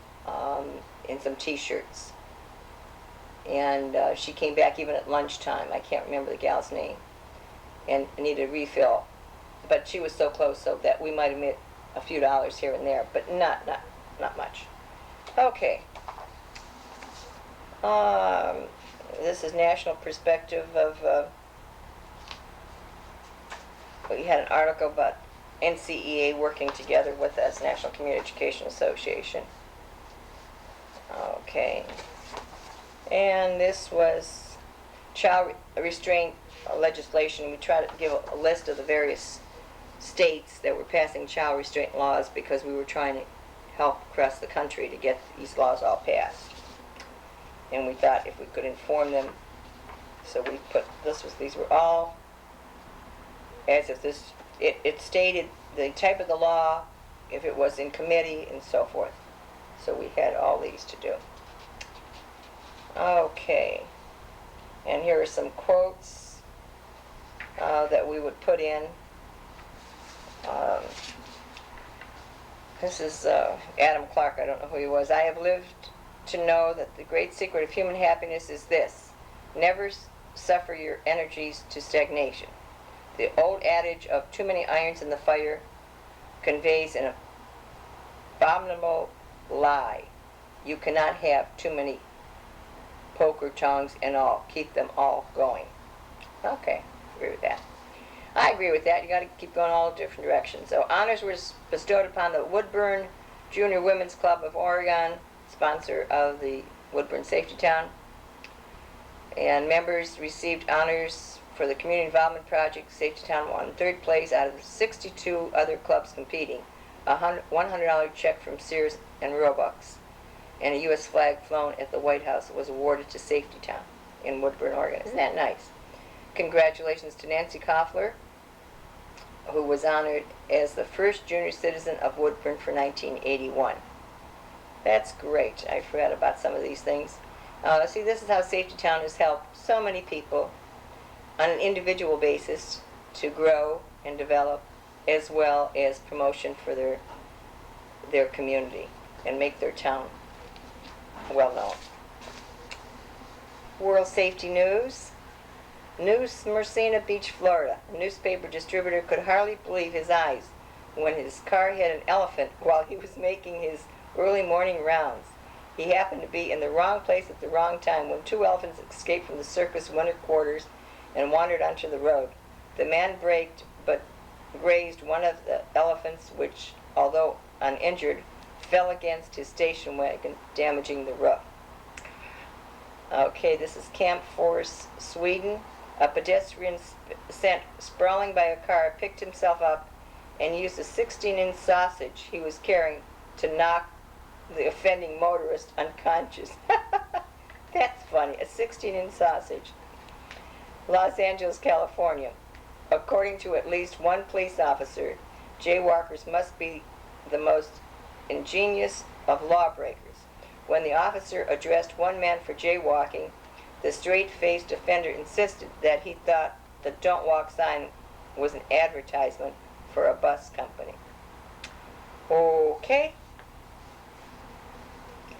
and some t-shirts. And she came back even at lunchtime. I can't remember the gal's name, and needed a refill. But she was so close, so that we might have made a few dollars here and there, but not much. Okay. This is national perspective of, we had an article about NCEA working together with us, National Community Education Association. Okay. And this was child restraint legislation. We tried to give a list of the various states that were passing child restraint laws because we were trying to help across the country to get these laws all passed. And we thought if we could inform them, so we put, these were all as if it stated the type of the law, if it was in committee, and so forth. So we had all these to do. Okay, and here are some quotes that we would put in. This is Adam Clark. I don't know who he was. I have lived to know that the great secret of human happiness is this: never suffer your energies to stagnation. The old adage of too many irons in the fire conveys an abominable lie. You cannot have too many poker tongues and all. Keep them all going. Okay, agree with that. I agree with that. You got to keep going all different directions. So honors were bestowed upon the Woodburn Junior Women's Club of Oregon, sponsor of the Woodburn Safety Town. And members received honors for the Community Involvement Project. Safety Town won 3rd place out of the 62 other clubs competing. A $100 check from Sears and Roebuck's and a U.S. flag flown at the White House was awarded to Safety Town in Woodburn, Oregon. Isn't that nice? Congratulations to Nancy Koffler, who was honored as the first junior citizen of Woodburn for 1981. That's great. I forgot about some of these things. See, this is how Safety Town has helped so many people on an individual basis to grow and develop, as well as promotion for their community and make their town well known. World Safety News. New Smyrna Beach, Florida. A newspaper distributor could hardly believe his eyes when his car hit an elephant while he was making his early morning rounds. He happened to be in the wrong place at the wrong time when 2 elephants escaped from the circus winter quarters and wandered onto the road. The man braked but grazed one of the elephants, which, although uninjured, fell against his station wagon, damaging the roof. Okay, this is Camp Force, Sweden. A pedestrian sent sprawling by a car picked himself up and used a 16-inch sausage he was carrying to knock the offending motorist unconscious. That's funny, a 16-inch sausage. Los Angeles, California. According to at least one police officer, jaywalkers must be the most ingenious of lawbreakers. When the officer addressed one man for jaywalking, the straight-faced offender insisted that he thought the "Don't Walk" sign was an advertisement for a bus company. Okay.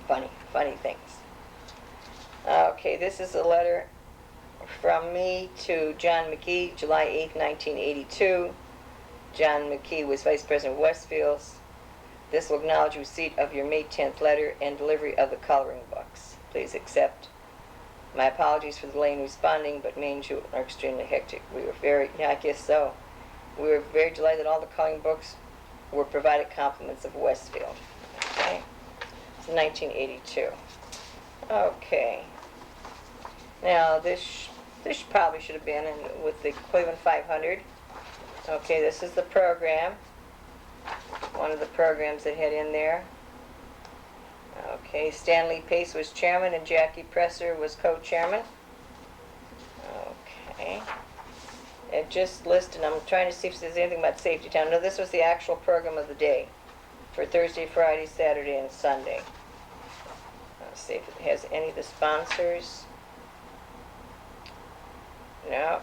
Funny things. Okay, this is a letter from me to John McGee, July 8, 1982. John McKee was Vice President of Westfields. This will acknowledge receipt of your May 10th letter and delivery of the coloring books. Please accept. My apologies for the delay in responding, but May and June are extremely hectic. We were very, yeah, I guess so. We were very delighted that all the coloring books were provided compliments of Westfield. Okay. It's 1982. Okay. Now this probably should have been in with the Cleveland 500. Okay, this is the program. One of the programs that had in there. Okay, Stanley Pace was chairman and Jackie Presser was co-chairman. Okay. It just listed, I'm trying to see if there's anything about Safety Town. No, this was the actual program of the day for Thursday, Friday, Saturday, and Sunday. Let's see if it has any of the sponsors. No.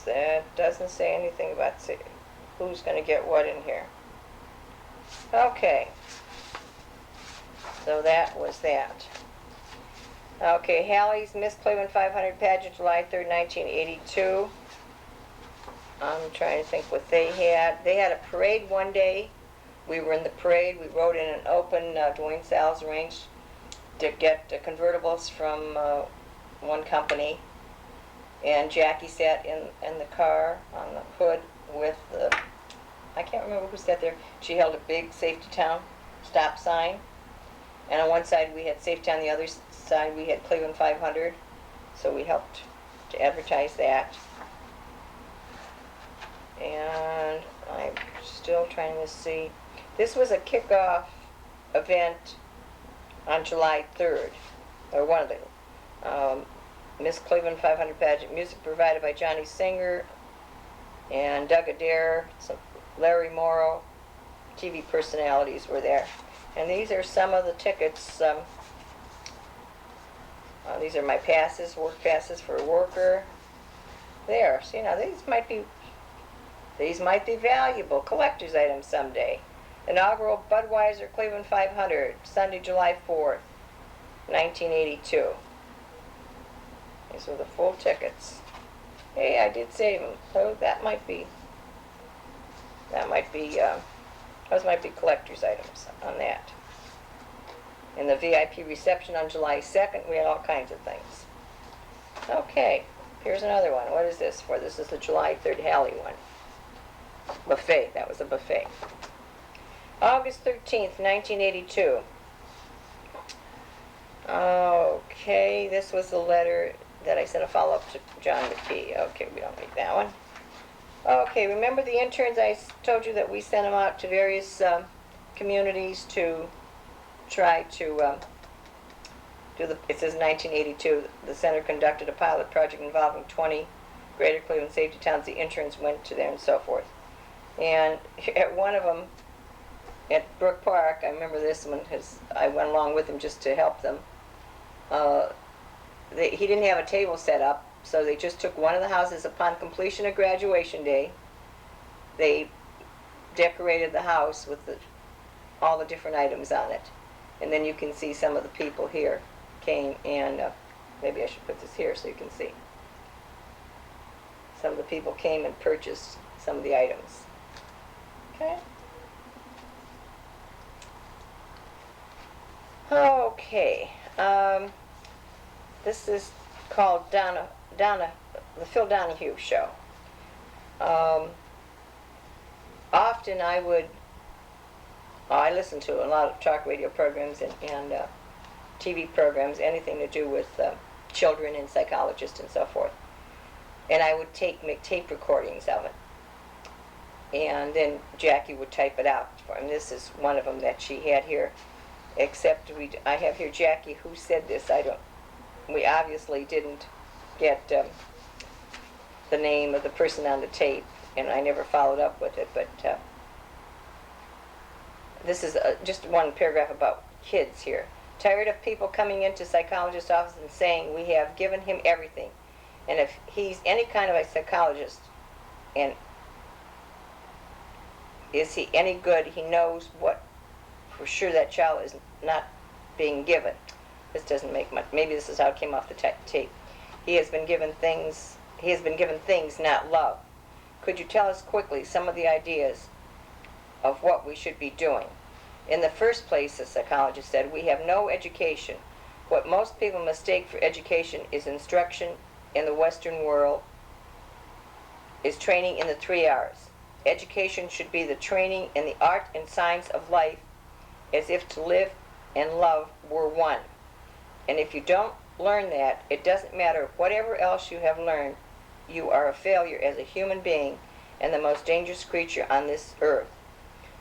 That doesn't say anything about who's going to get what in here. Okay. So that was that. Okay, Hallie's Miss Cleveland 500 pageant, July 3rd, 1982. I'm trying to think what they had. They had a parade one day. We were in the parade. We rode in an open, Dwayne Sal's arranged to get convertibles from one company. And Jackie sat in the car on the hood with the, I can't remember who sat there. She held a big Safety Town stop sign. And on one side we had Safety Town, the other side we had Cleveland 500. So we helped to advertise that. And I'm still trying to see. This was a kickoff event on July 3rd, or one of the Miss Cleveland 500 pageant. Music provided by Johnny Singer and Doug Adair, some Larry Morrow. TV personalities were there. And these are some of the tickets. These are my passes, work passes for a worker. There, see now these might be valuable collector's items someday. Inaugural Budweiser Cleveland 500, Sunday, July 4th, 1982. These were the full tickets. Hey, I did save them. So those might be collector's items on that. In the VIP reception on July 2nd, we had all kinds of things. Okay, here's another one. What is this for? This is the July 3rd Hallie one. Buffet, that was a buffet. August 13th, 1982. Okay, this was the letter that I sent a follow-up to John McKee. Okay, we don't need that one. Okay, remember the interns? I told you that we sent them out to various communities to try to do the, it says 1982, the center conducted a pilot project involving 20 Greater Cleveland Safety Towns. The interns went to there and so forth. And at one of them, at Brook Park, I remember this one, I went along with them just to help them. He didn't have a table set up, so they just took one of the houses upon completion of graduation day. They decorated the house with all the different items on it. And then you can see some of the people here came and, maybe I should put this here so you can see. Some of the people came and purchased some of the items. Okay. Okay. This is called the Phil Donahue Show. Often I listen to a lot of talk radio programs and TV programs, anything to do with children and psychologists and so forth. And I would make tape recordings of it. And then Jackie would type it out for him. This is one of them that she had here. Except I have here Jackie who said this. We obviously didn't get the name of the person on the tape, and I never followed up with it, but this is just one paragraph about kids here. Tired of people coming into psychologist's office and saying, we have given him everything. And if he's any kind of a psychologist, and is he any good, he knows what for sure that child is not being given. This doesn't make much. Maybe this is how it came off the tape. He has been given things he has been given things, not love. Could you tell us quickly some of the ideas of what we should be doing? In the first place, the psychologist said, we have no education. What most people mistake for education is instruction in the Western world, is training in the 3 R's. Education should be the training in the art and science of life, as if to live and love were one. And if you don't learn that, it doesn't matter whatever else you have learned, you are a failure as a human being and the most dangerous creature on this earth.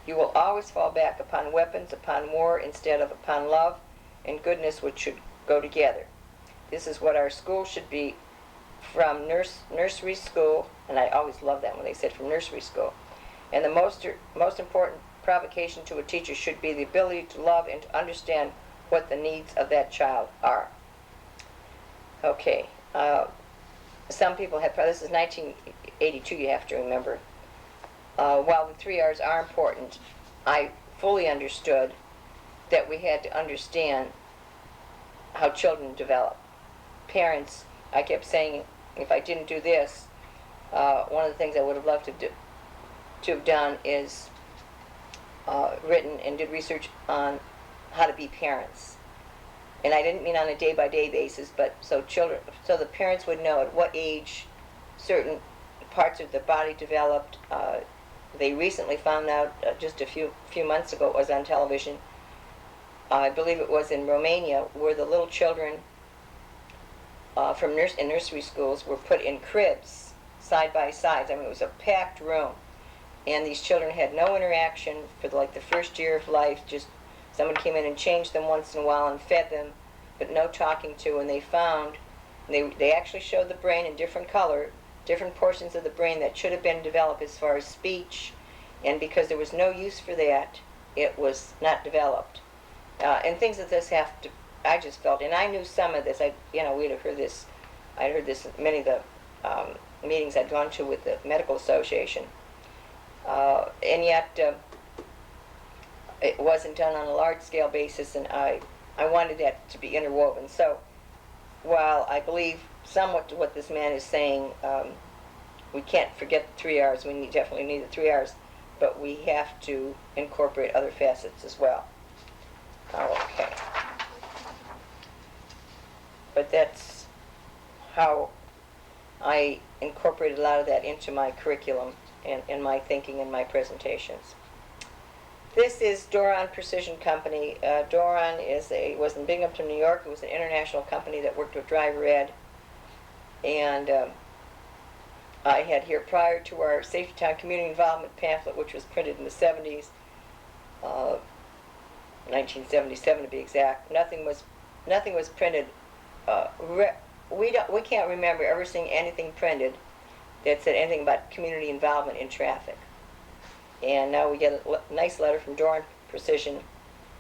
You will always fall back upon weapons, upon war, instead of upon love and goodness, which should go together. This is what our school should be, from nursery school, and I always love that when they said from nursery school. And the most important provocation to a teacher should be the ability to love and to understand what the needs of that child are. Okay, some people have, this is 1982, you have to remember. While the 3 R's are important, I fully understood that we had to understand how children develop. Parents, I kept saying, if I didn't do this, one of the things I would have loved to have done is written and did research on how to be parents. And I didn't mean on a day-by-day basis, but so the parents would know at what age certain parts of the body developed. They recently found out, just a few months ago, it was on television, I believe it was in Romania, where the little children in nursery schools were put in cribs, side by side. I mean, it was a packed room. And these children had no interaction for the first year of life. Just someone came in and changed them once in a while and fed them, but no talking to. And they found, they actually showed the brain in different color, different portions of the brain that should have been developed as far as speech. And because there was no use for that, it was not developed. And things that this have to, I just felt, and I knew some of this. We'd have heard this. I'd heard this in many of the meetings I'd gone to with the medical association. And yet, it wasn't done on a large-scale basis, and I wanted that to be interwoven. So, while I believe somewhat to what this man is saying, we can't forget the 3 R's. We definitely need the 3 R's, but we have to incorporate other facets as well. Okay. But that's how I incorporated a lot of that into my curriculum and in my thinking and my presentations. This is Doron Precision Company. Doron was in Binghamton, New York. It was an international company that worked with driver ed. And I had here, prior to our Safety Time Community Involvement pamphlet, which was printed in the 70s, 1977 to be exact, nothing was printed. We can't remember ever seeing anything printed that said anything about community involvement in traffic. And now we get a nice letter from Doron Precision.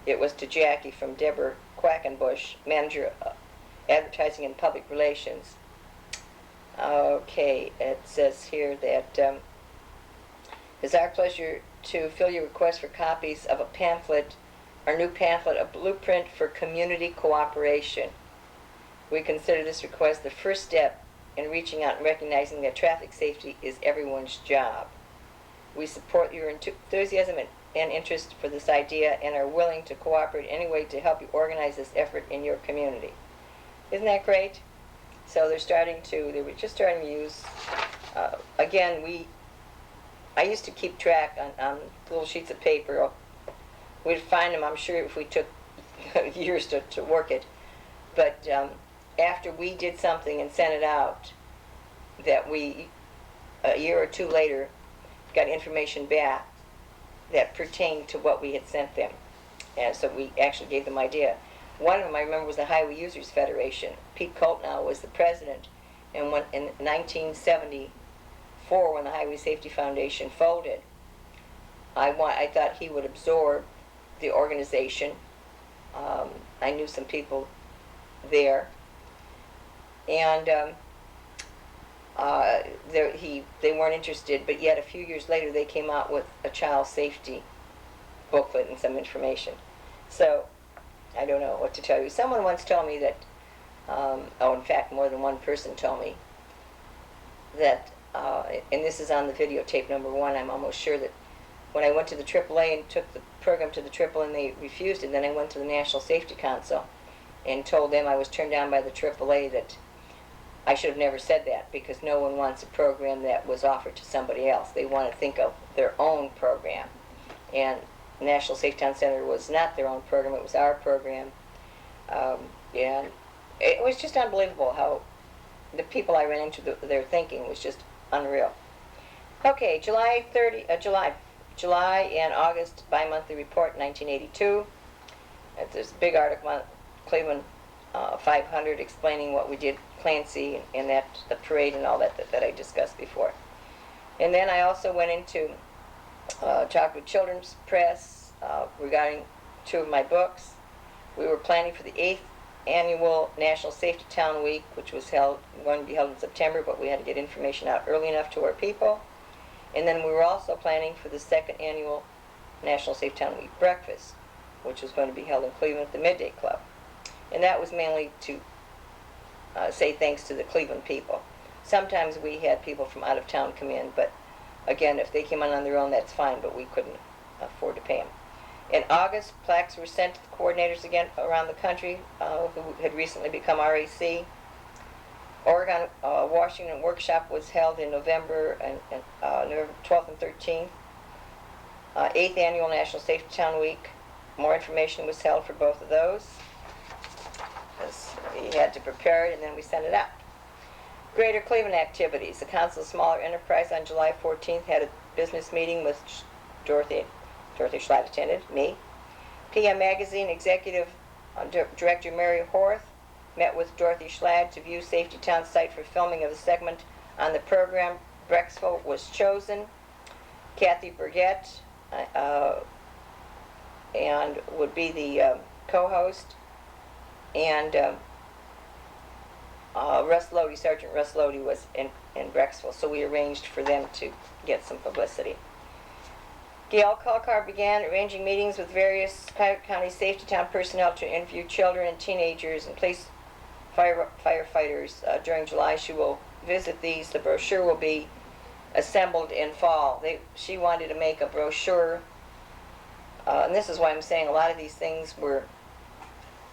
It was to Jackie from Deborah Quackenbush, Manager of Advertising and Public Relations. Okay, it says here that it's our pleasure to fill your request for copies of a pamphlet, our new pamphlet, A Blueprint for Community Cooperation. We consider this request the first step in reaching out and recognizing that traffic safety is everyone's job. We support your enthusiasm and interest for this idea and are willing to cooperate in any way to help you organize this effort in your community. Isn't that great? So they were just starting to use, again, I used to keep track on little sheets of paper. We'd find them, I'm sure, if we took years to work it. But after we did something and sent it out, that we, a year or two later, got information back that pertained to what we had sent them. And so we actually gave them idea. One of them, I remember, was the Highway Users Federation. Pete Coltnow was the president. And when, in 1974, when the Highway Safety Foundation folded, I thought he would absorb the organization. I knew some people there. And they weren't interested, but yet a few years later they came out with a child safety booklet and some information. So I don't know what to tell you. Someone once told me that, in fact more than one person told me, that, and this is on the videotape number 1, I'm almost sure that when I went to the AAA and took the program to the AAA and they refused it, then I went to the National Safety Council and told them I was turned down by the AAA, that I should have never said that, because no one wants a program that was offered to somebody else. They want to think of their own program. And National Safety Town Center was not their own program, it was our program. And it was just unbelievable how the people I ran into, their thinking was just unreal. Okay, July and August bi-monthly report, 1982. There's a big article on Cleveland 500 explaining what we did, Clancy, and that the parade and all that I discussed before. And then I also went into talked with Children's Press regarding 2 of my books. We were planning for the 8th annual National Safety Town Week, which was going to be held in September, but we had to get information out early enough to our people. And then we were also planning for the 2nd annual National Safety Town Week breakfast, which was going to be held in Cleveland at the Midday Club. And that was mainly to say thanks to the Cleveland people. Sometimes we had people from out of town come in, but again, if they came on their own, that's fine, but we couldn't afford to pay them. In August, plaques were sent to the coordinators again around the country who had recently become RAC. Oregon Washington workshop was held in November, November 12th and 13th. 8th annual National Safety Town Week. More information was held for both of those. We had to prepare it and then we sent it out. Greater Cleveland activities. The Council of Smaller Enterprise on July 14th had a business meeting with Dorothy Schlatt attended, me. PM Magazine Executive Director Mary Horth met with Dorothy Schlatt to view Safety Town site for filming of the segment on the program. Brecksville was chosen. Kathy Burgett and would be the co-host. And Sergeant Russ Lodi was in Brecksville, so we arranged for them to get some publicity. Gail Kalkar began arranging meetings with various Cuyahoga County Safety Town personnel to interview children and teenagers and police firefighters. During July, she will visit these. The brochure will be assembled in fall. She wanted to make a brochure, and this is why I'm saying a lot of these things were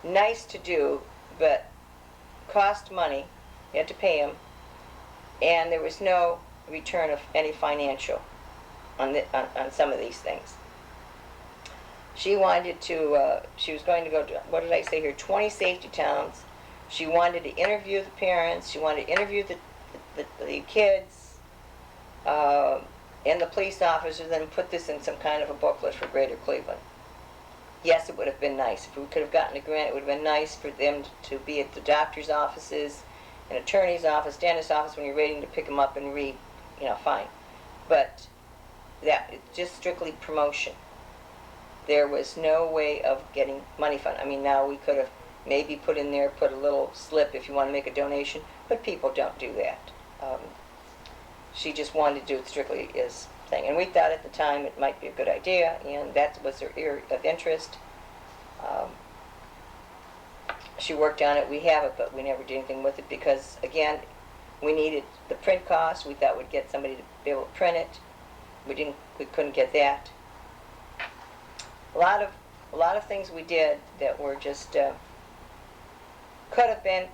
nice to do, but cost money. You had to pay them, and there was no return of any financial on some of these things. She wanted to, she was going to go to, what did I say here, 20 safety towns. She wanted to interview the parents, she wanted to interview the kids, and the police officers, then put this in some kind of a booklet for Greater Cleveland. Yes, it would have been nice. If we could have gotten a grant, it would have been nice for them to be at the doctor's offices, an attorney's office, dentist's office, when you're waiting to pick them up and read, fine. But that, just strictly promotion. There was no way of getting money from it. I mean, now we could have maybe put a little slip if you want to make a donation, but people don't do that. She just wanted to do it strictly as thing. And we thought at the time it might be a good idea, and that was her area of interest. She worked on it. We have it, but we never did anything with it because, again, we needed the print cost. We thought we'd get somebody to be able to print it. We couldn't get that. A lot of things we did that were just could have been.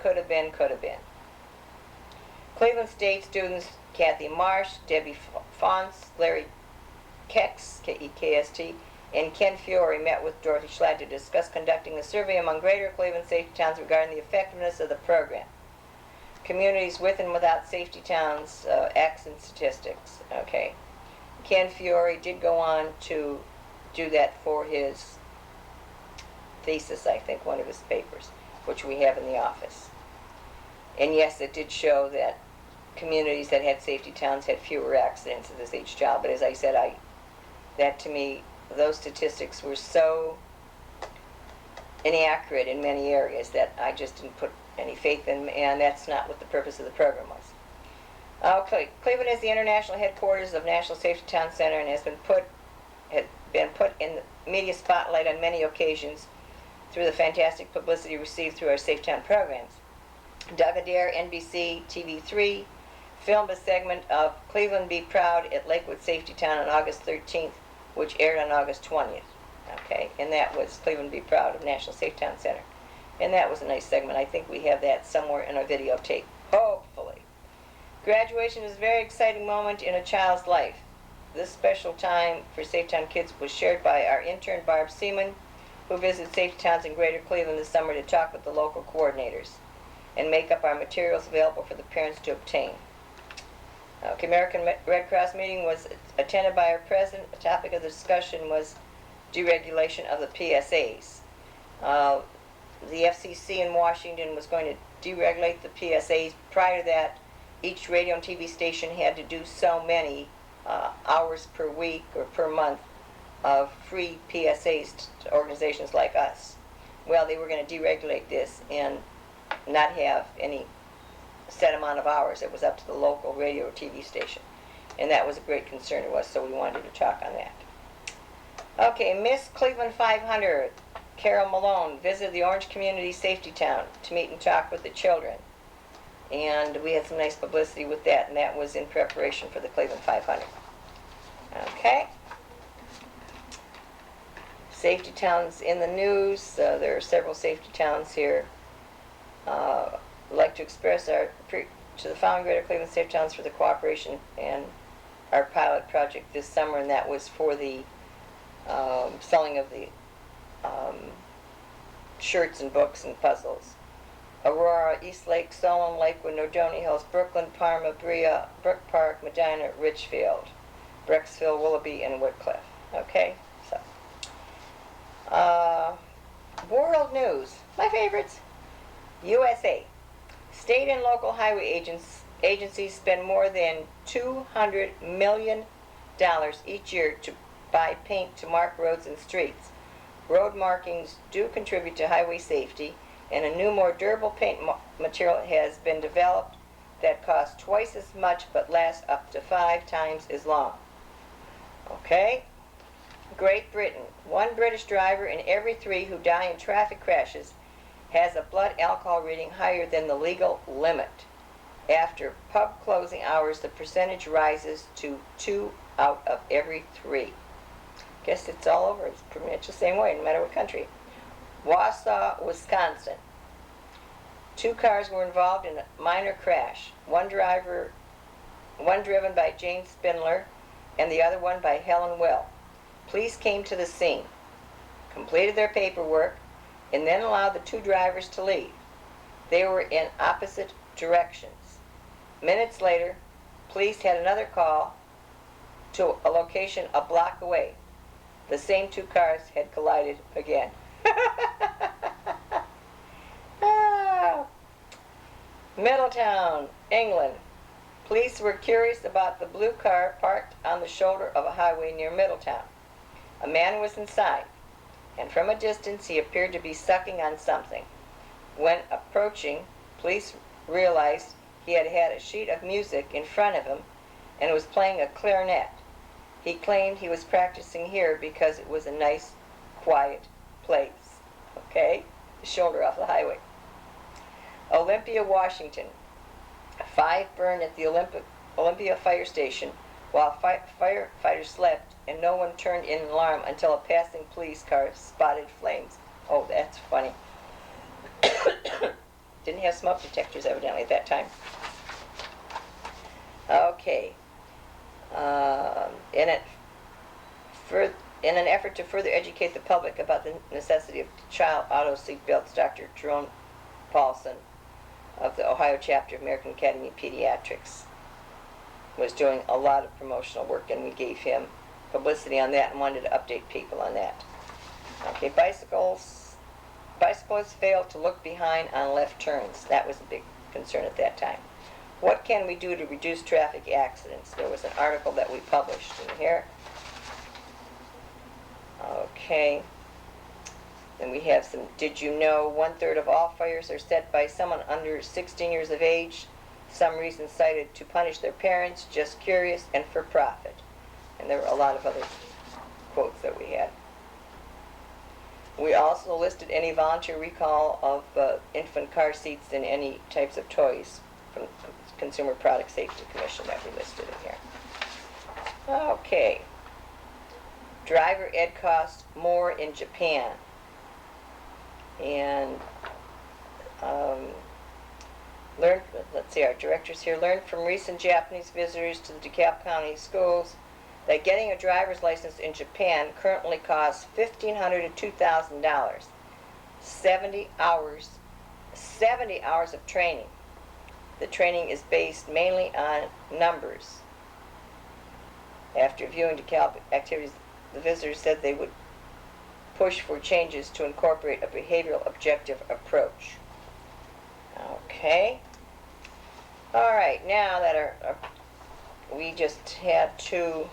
Cleveland State students Kathy Marsh, Debbie Fonts, Larry Kekst, K-E-K-S-T, and Ken Fiore met with Dorothy Schlatt to discuss conducting a survey among Greater Cleveland safety towns regarding the effectiveness of the program. Communities with and without safety towns, acts and statistics. Okay. Ken Fiore did go on to do that for his thesis, I think, one of his papers, which we have in the office. And yes, it did show that communities that had safety towns had fewer accidents as each job. But as I said, that to me, those statistics were so inaccurate in many areas that I just didn't put any faith in, and that's not what the purpose of the program was. Okay, Cleveland is the international headquarters of National Safety Town Center and has been put in the media spotlight on many occasions through the fantastic publicity received through our Safe Town programs. Doug Adair, NBC TV3, filmed a segment of Cleveland Be Proud at Lakewood Safety Town on August 13th, which aired on August 20th. Okay, and that was Cleveland Be Proud of National Safe Town Center. And that was a nice segment. I think we have that somewhere in our videotape, hopefully. Graduation is a very exciting moment in a child's life. This special time for Safe Town kids was shared by our intern, Barb Seaman, who visited safety towns in Greater Cleveland this summer to talk with the local coordinators and make up our materials available for the parents to obtain. Okay, American Red Cross meeting was attended by our president. The topic of the discussion was deregulation of the PSAs. The FCC in Washington was going to deregulate the PSAs. Prior to that, each radio and TV station had to do so many hours per week or per month of free PSAs to organizations like us. Well, they were going to deregulate this and not have any set amount of hours. It was up to the local radio or TV station. And that was a great concern to us, so we wanted to talk on that. Okay, Miss Cleveland 500, Carol Malone, visited the Orange Community Safety Town to meet and talk with the children. And we had some nice publicity with that, and that was in preparation for the Cleveland 500. Okay. Safety towns in the news. There are several safety towns here. I'd like to express our to the following Greater Cleveland Safe Towns for the cooperation and our pilot project this summer, and that was for the selling of the shirts and books and puzzles. Aurora, Eastlake, Solon, Lakewood, Nordoni Hills, Brooklyn, Parma, Brea, Brook Park, Medina, Richfield, Brecksville, Willoughby, and Woodcliff. Okay, so. World news. My favorites. USA. State and local highway agencies spend more than $200 million each year to buy paint to mark roads and streets. Road markings do contribute to highway safety, and a new, more durable paint material has been developed that costs twice as much but lasts up to 5 times as long. Okay? Great Britain. 1 British driver in every 3 who die in traffic crashes has a blood alcohol reading higher than the legal limit. After pub closing hours, the percentage rises to 2 out of every 3. Guess it's all over. It's pretty much the same way, no matter what country. Wausau, Wisconsin. 2 cars were involved in a minor crash. One driven by Jane Spindler, and the other one by Helen Will. Police came to the scene, completed their paperwork, and then allowed the 2 drivers to leave. They were in opposite directions. Minutes later, police had another call to a location a block away. The same 2 cars had collided again. Middletown, England. Police were curious about the blue car parked on the shoulder of a highway near Middletown. A man was inside, and from a distance he appeared to be sucking on something. When approaching, police realized he had had a sheet of music in front of him and was playing a clarinet. He claimed he was practicing here because it was a nice, quiet place. Okay? The shoulder off the highway. Olympia, Washington. 5 burned at the Olympia fire station while firefighters slept, and no one turned in an alarm until a passing police car spotted flames. Oh, that's funny. Didn't have smoke detectors evidently at that time. Okay. In an effort to further educate the public about the necessity of child auto seat belts, Dr. Jerome Paulson of the Ohio chapter of American Academy of Pediatrics was doing a lot of promotional work, and we gave him publicity on that and wanted to update people on that. Okay, bicyclists fail to look behind on left turns. That was a big concern at that time. What can we do to reduce traffic accidents? There was an article that we published in here. Okay. Then we have some, did you know 1/3 of all fires are set by someone under 16 years of age? Some reason cited to punish their parents, just curious, and for profit. And there were a lot of other quotes that we had. We also listed any volunteer recall of infant car seats and any types of toys from Consumer Product Safety Commission that we listed in here. Okay. Driver ed costs more in Japan. And let's see, our directors here learned from recent Japanese visitors to the DeKalb County schools that getting a driver's license in Japan currently costs $1,500 to $2,000. 70 hours of training. The training is based mainly on numbers. After viewing DeKalb activities, the visitors said they would push for changes to incorporate a behavioral objective approach. Okay. All right, now that we just had 2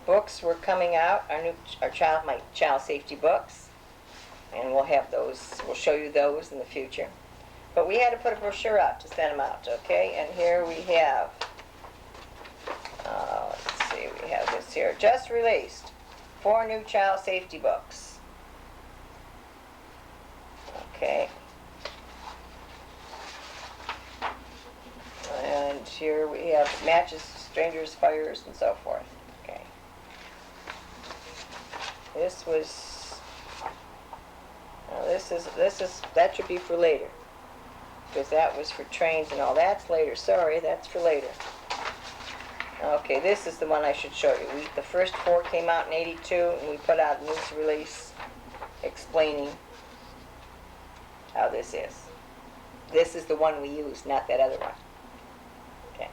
books were coming out, my child safety books, and we'll have those, we'll show you those in the future. But we had to put a brochure out to send them out, okay? And here we have, let's see, we have this here, just released, 4 new child safety books. Okay. And here we have matches, strangers, fires, and so forth. Okay. This was, that should be for later. Because that was for trains and all. That's later. Sorry, that's for later. Okay, this is the one I should show you. The first 4 came out in '82, and we put out a news release explaining how this is. This is the one we use, not that other one. Okay.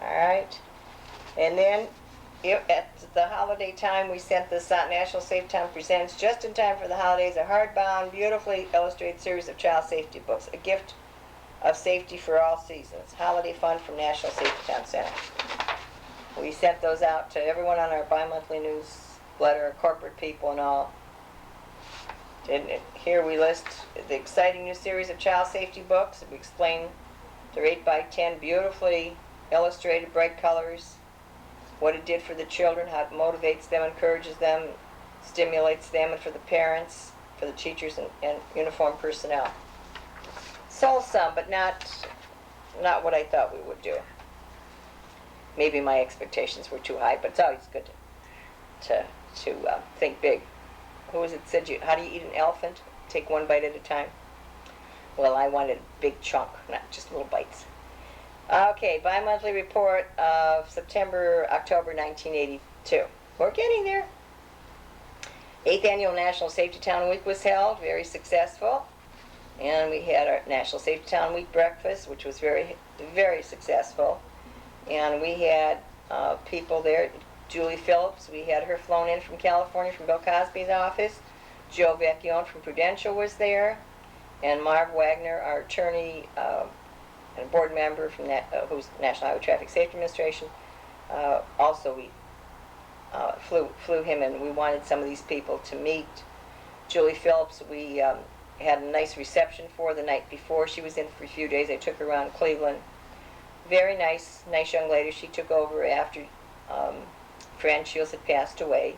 All right. And then at the holiday time, we sent this out. National Safe Town presents, just in time for the holidays, a hardbound, beautifully illustrated series of child safety books, a gift of safety for all seasons. Holiday fun from National Safety Town Center. We sent those out to everyone on our bi-monthly newsletter, corporate people and all. And here we list the exciting new series of child safety books. We explain they're 8x10, beautifully illustrated, bright colors, what it did for the children, how it motivates them, encourages them, stimulates them, and for the parents, for the teachers and uniformed personnel. Sold some, but not what I thought we would do. Maybe my expectations were too high, but it's always good to think big. Who was it said, how do you eat an elephant? Take one bite at a time. Well, I wanted a big chunk, not just little bites. Okay, bi-monthly report of October 1982. We're getting there. 8th Annual National Safety Town Week was held, very successful. And we had our National Safety Town Week breakfast, which was very, very successful. And we had people there. Julie Phillips, we had her flown in from California from Bill Cosby's office. Joe Vecchione from Prudential was there. And Marv Wagner, our attorney, and a board member from who's National Highway Traffic Safety Administration. Also, we flew him in. We wanted some of these people to meet. Julie Phillips, we had a nice reception for the night before. She was in for a few days. I took her around Cleveland. Very nice young lady. She took over after Fran Shields had passed away.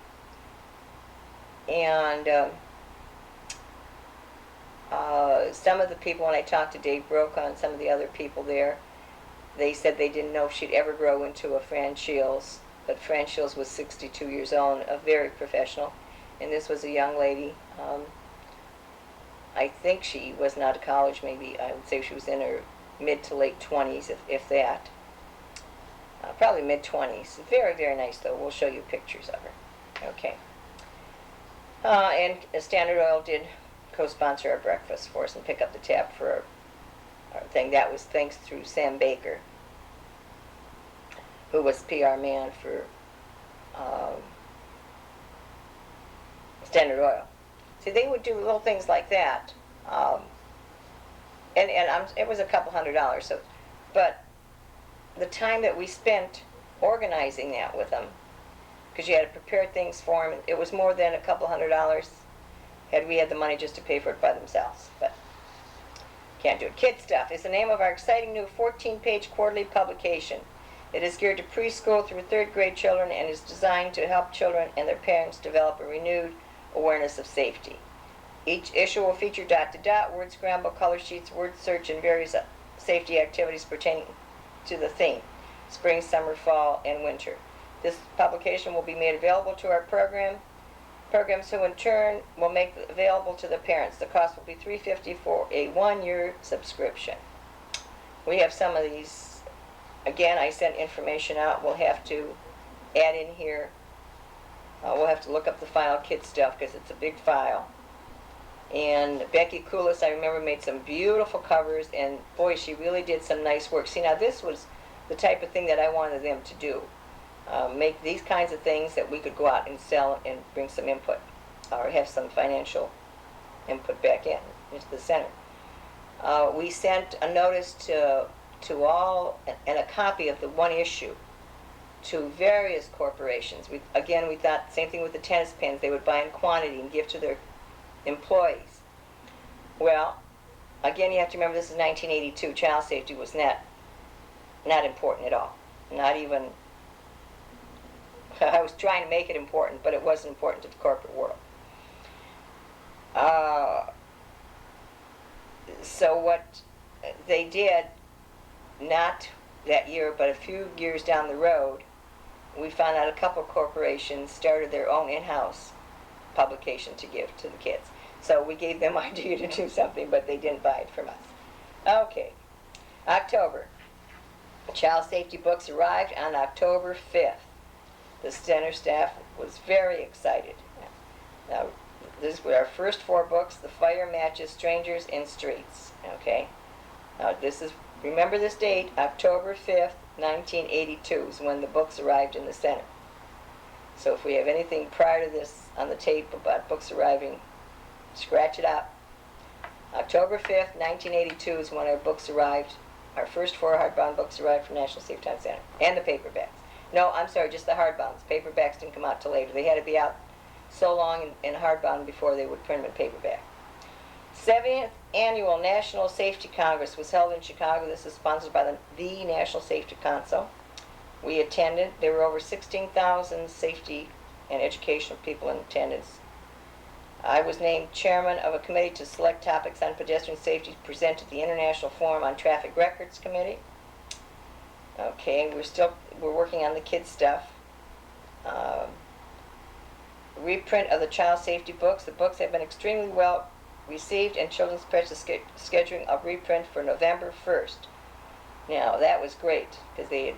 And some of the people, when I talked to Dave Brokaw and some of the other people there, they said they didn't know if she'd ever grow into a Fran Shields, but Fran Shields was 62 years old, a very professional, and this was a young lady. I think she was not at college, maybe I would say she was in her mid to late 20s, if that. Probably mid-20s. Very, very nice, though. We'll show you pictures of her. Okay. And Standard Oil did co-sponsor our breakfast for us and pick up the tab for our thing. That was thanks through Sam Baker, who was PR man for Standard Oil. See, they would do little things like that. It was a couple $100. So, but the time that we spent organizing that with them, because you had to prepare things for them, it was more than a couple $100 had we had the money just to pay for it by themselves. But can't do it. Kid Stuff is the name of our exciting new 14-page quarterly publication. It is geared to preschool through 3rd grade children and is designed to help children and their parents develop a renewed awareness of safety. Each issue will feature dot-to-dot, word scramble, color sheets, word search, and various safety activities pertaining to the theme, spring, summer, fall, and winter. This publication will be made available to our programs who in turn will make it available to the parents. The cost will be $350 for a 1-year subscription. We have some of these. Again, I sent information out. We'll have to add in here. We'll have to look up the file kit stuff because it's a big file. And Becky Koulis, I remember, made some beautiful covers, and boy, she really did some nice work. See, now this was the type of thing that I wanted them to do. Make these kinds of things that we could go out and sell and bring some input, or have some financial input back into the center. We sent a notice to all, and a copy of the one issue to various corporations. We thought same thing with the tennis pins. They would buy in quantity and give to their employees. Well, again, you have to remember this is 1982. Child safety was not important at all. Not even. I was trying to make it important, but it wasn't important to the corporate world. So what they did, not that year, but a few years down the road, we found out a couple of corporations started their own in-house publication to give to the kids. So we gave them idea to do something, but they didn't buy it from us. Okay, October. Child safety books arrived on October 5th. The center staff was very excited. Now, this were our first 4 books: The Fire, Matches, Strangers, and Streets. Okay. Now remember this date, October 5th, 1982 is when the books arrived in the center. So if we have anything prior to this on the tape about books arriving, scratch it out. October 5th, 1982 is when our books arrived. Our first 4 hardbound books arrived from National Safety Town Center, and the paperbacks. No, I'm sorry, just the hardbounds. Paperbacks didn't come out till later. They had to be out so long in hardbound before they would print them in paperback. 70th Annual National Safety Congress was held in Chicago. This is sponsored by the National Safety Council. We attended. There were over 16,000 safety and educational people in attendance. I was named chairman of a committee to select topics on pedestrian safety presented at the International Forum on Traffic Records Committee. Okay, we're working on the kids stuff. Reprint of the child safety books. The books have been extremely well received, and Children's Press is scheduling a reprint for November 1st. Now, that was great, because we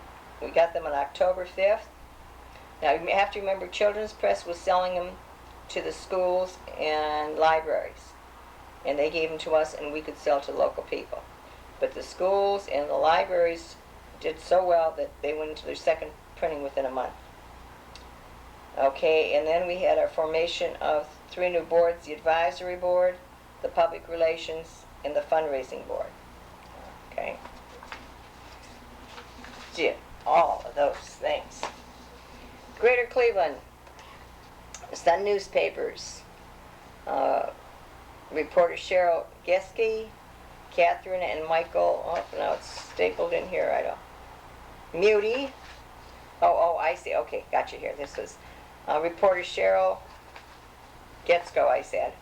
got them on October 5th. Now, you have to remember, Children's Press was selling them to the schools and libraries, and they gave them to us, and we could sell to local people. But the schools and the libraries did so well that they went into their second printing within a month. Okay, and then we had our formation of 3 new boards: the advisory board, the public relations, and the fundraising board. Okay, did all of those things. Greater Cleveland Sun newspapers. Reporter Cheryl Geske, Catherine and Michael. Oh, now it's stapled in here. I don't. Muty. Oh, I see. Okay, got you here. This was reporter Cheryl Getsko, I said.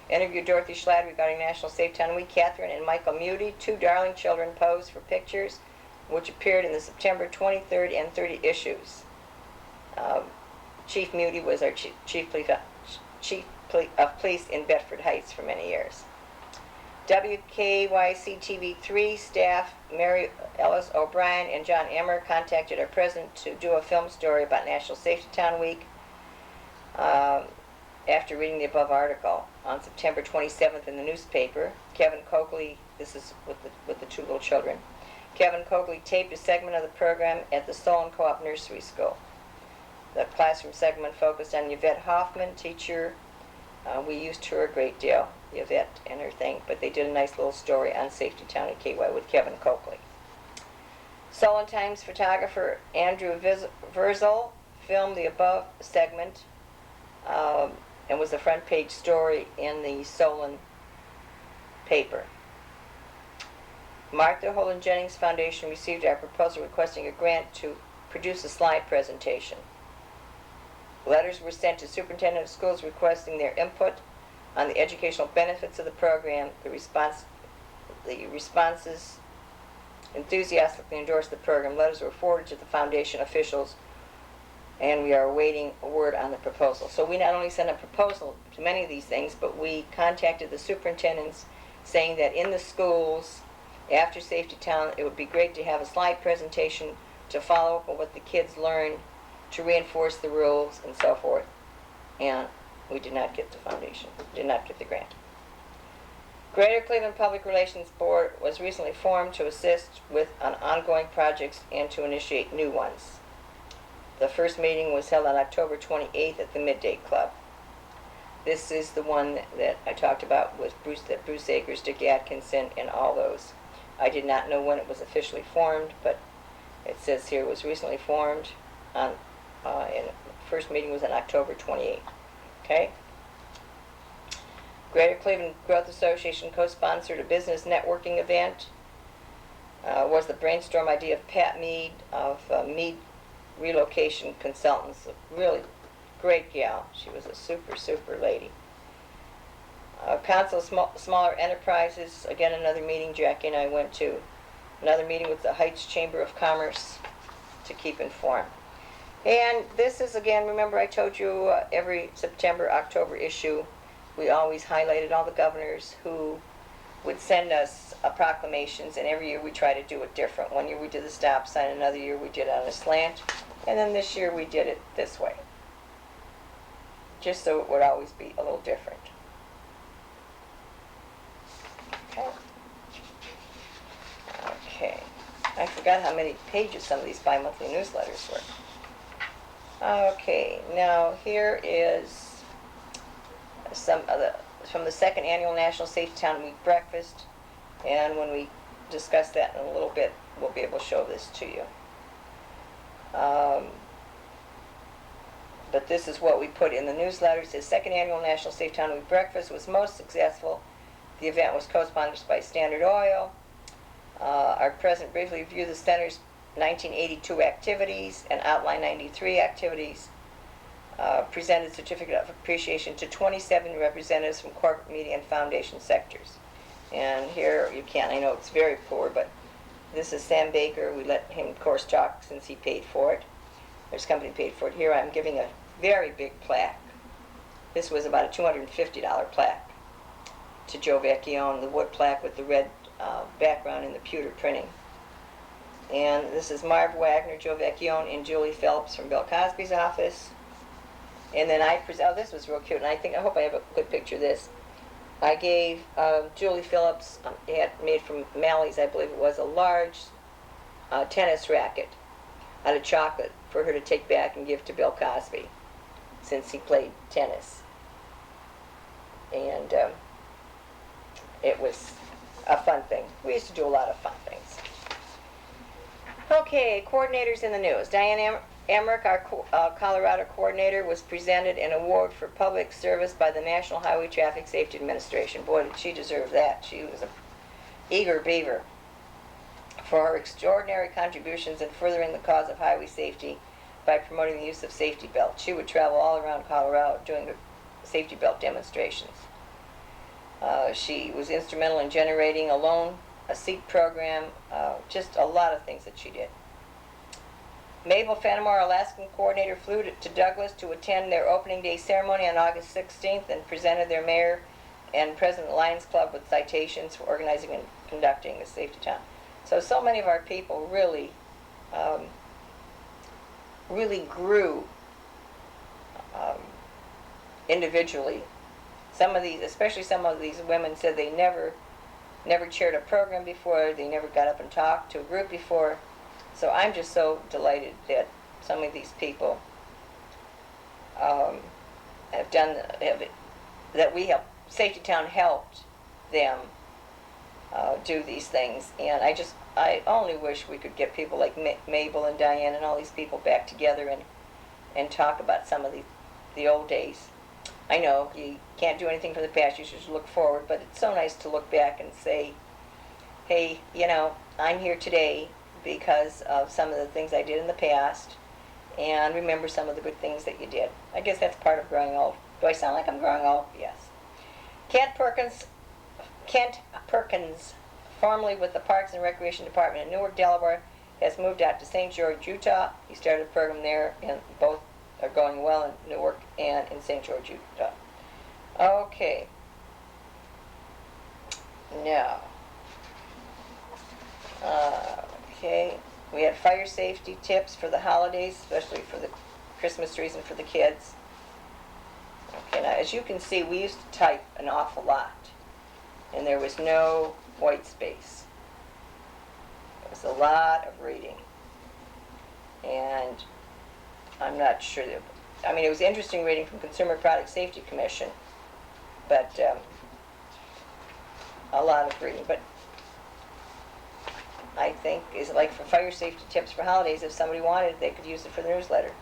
Interviewed Dorothy Schlatt regarding National Safe Town Week. Catherine and Michael Muty, 2 darling children, posed for pictures, which appeared in the September 23rd and 30 issues. Chief Muty was our chief of police in Bedford Heights for many years. WKYC TV3 staff Mary Ellis O'Brien and John Emmer contacted our president to do a film story about National Safety Town Week after reading the above article. On September 27th in the newspaper, Kevin Coakley, this is with the 2 little children, Kevin Coakley taped a segment of the program at the Solon Co-op Nursery School. The classroom segment focused on Yvette Hoffman, teacher. We used her a great deal, Yvette and her thing, but they did a nice little story on Safety Town at KY with Kevin Coakley. Solon Times photographer Andrew Verzel filmed the above segment and was a front page story in the Solon paper. Martha Holden Jennings Foundation received our proposal requesting a grant to produce a slide presentation. Letters were sent to superintendent of schools requesting their input on the educational benefits of the program. The responses enthusiastically endorsed the program. Letters were forwarded to the foundation officials, and we are awaiting a word on the proposal. So we not only sent a proposal to many of these things, but we contacted the superintendents saying that in the schools, after Safety Town, it would be great to have a slide presentation to follow up on what the kids learned, to reinforce the rules and so forth. And we did not get the foundation, did not get the grant. Greater Cleveland Public Relations Board was recently formed to assist with ongoing projects and to initiate new ones. The first meeting was held on October 28th at the Midday Club. This is the one that I talked about with Bruce Akers, Dick Atkinson, and all those. I did not know when it was officially formed, but it says here it was recently formed on, and the first meeting was on October 28th. Okay? Greater Cleveland Growth Association co-sponsored a business networking event. Was the brainstorm idea of Pat Mead of Mead Relocation Consultants. A really great gal. She was a super lady. Council of Smaller Enterprises, again another meeting Jackie and I went to. Another meeting with the Heights Chamber of Commerce to keep informed. And this is, again, remember I told you every September, October issue, we always highlighted all the governors who would send us proclamations, and every year we try to do it different. One year we did the stop sign, another year we did it on a slant, and then this year we did it this way. Just so it would always be a little different. Okay. Okay. I forgot how many pages some of these bi-monthly newsletters were. Okay, now here is some of the, from the second annual National Safety Town Week breakfast, and when we discuss that in a little bit, we'll be able to show this to you. But this is what we put in the newsletter. It says, second annual National Safety Town Week breakfast was most successful. The event was co-sponsored by Standard Oil. Our president briefly reviewed the center's 1982 activities and outlined 93 activities. Presented certificate of appreciation to 27 representatives from corporate, media, and foundation sectors. And here you can, I know it's very poor, but this is Sam Baker. We let him, of course, talk since he paid for it. His company paid for it. Here I'm giving a very big plaque. This was about a $250 plaque to Joe Vecchione, the wood plaque with the red background in the pewter printing. And this is Marv Wagner, Joe Vecchione, and Julie Phillips from Bill Cosby's office. And then oh, this was real cute, and I hope I have a good picture of this. I gave Julie Phillips, had made from Mally's, I believe it was, a large tennis racket out of chocolate for her to take back and give to Bill Cosby, since he played tennis. And it was a fun thing. We used to do a lot of fun things. Okay, coordinators in the news. Diane Emmerich, our Colorado coordinator, was presented an award for public service by the National Highway Traffic Safety Administration. Boy, did she deserve that. She was an eager beaver for her extraordinary contributions in furthering the cause of highway safety by promoting the use of safety belts. She would travel all around Colorado doing the safety belt demonstrations. She was instrumental in generating a seat program, just a lot of things that she did. Mabel Fenimore, Alaskan coordinator, flew to Douglas to attend their opening day ceremony on August 16th and presented their mayor and president of the Lions Club with citations for organizing and conducting the Safety Town. So many of our people really grew individually. Some of these, especially some of these women, said they never chaired a program before, they never got up and talked to a group before. So I'm just so delighted that some of these people have done, that we helped, Safety Town helped them do these things. And I only wish we could get people like Mabel and Diane and all these people back together and talk about some of the old days. I know you can't do anything from the past, you should look forward, but it's so nice to look back and say, hey, you know, I'm here today because of some of the things I did in the past, and remember some of the good things that you did. I guess that's part of growing old. Do I sound like I'm growing old? Yes. Kent Perkins formerly with the Parks and Recreation Department in Newark, Delaware, has moved out to St. George, Utah. He started a program there, and both are going well in Newark and in St. George, Utah. Okay. Now, okay, we had fire safety tips for the holidays, especially for the Christmas trees and for the kids. Okay, now as you can see, we used to type an awful lot, and there was no white space. It was a lot of reading, and I'm not sure that, I mean, it was interesting reading from Consumer Product Safety Commission, but a lot of reading. But I think is like for fire safety tips for holidays, if somebody wanted it, they could use it for the newsletter.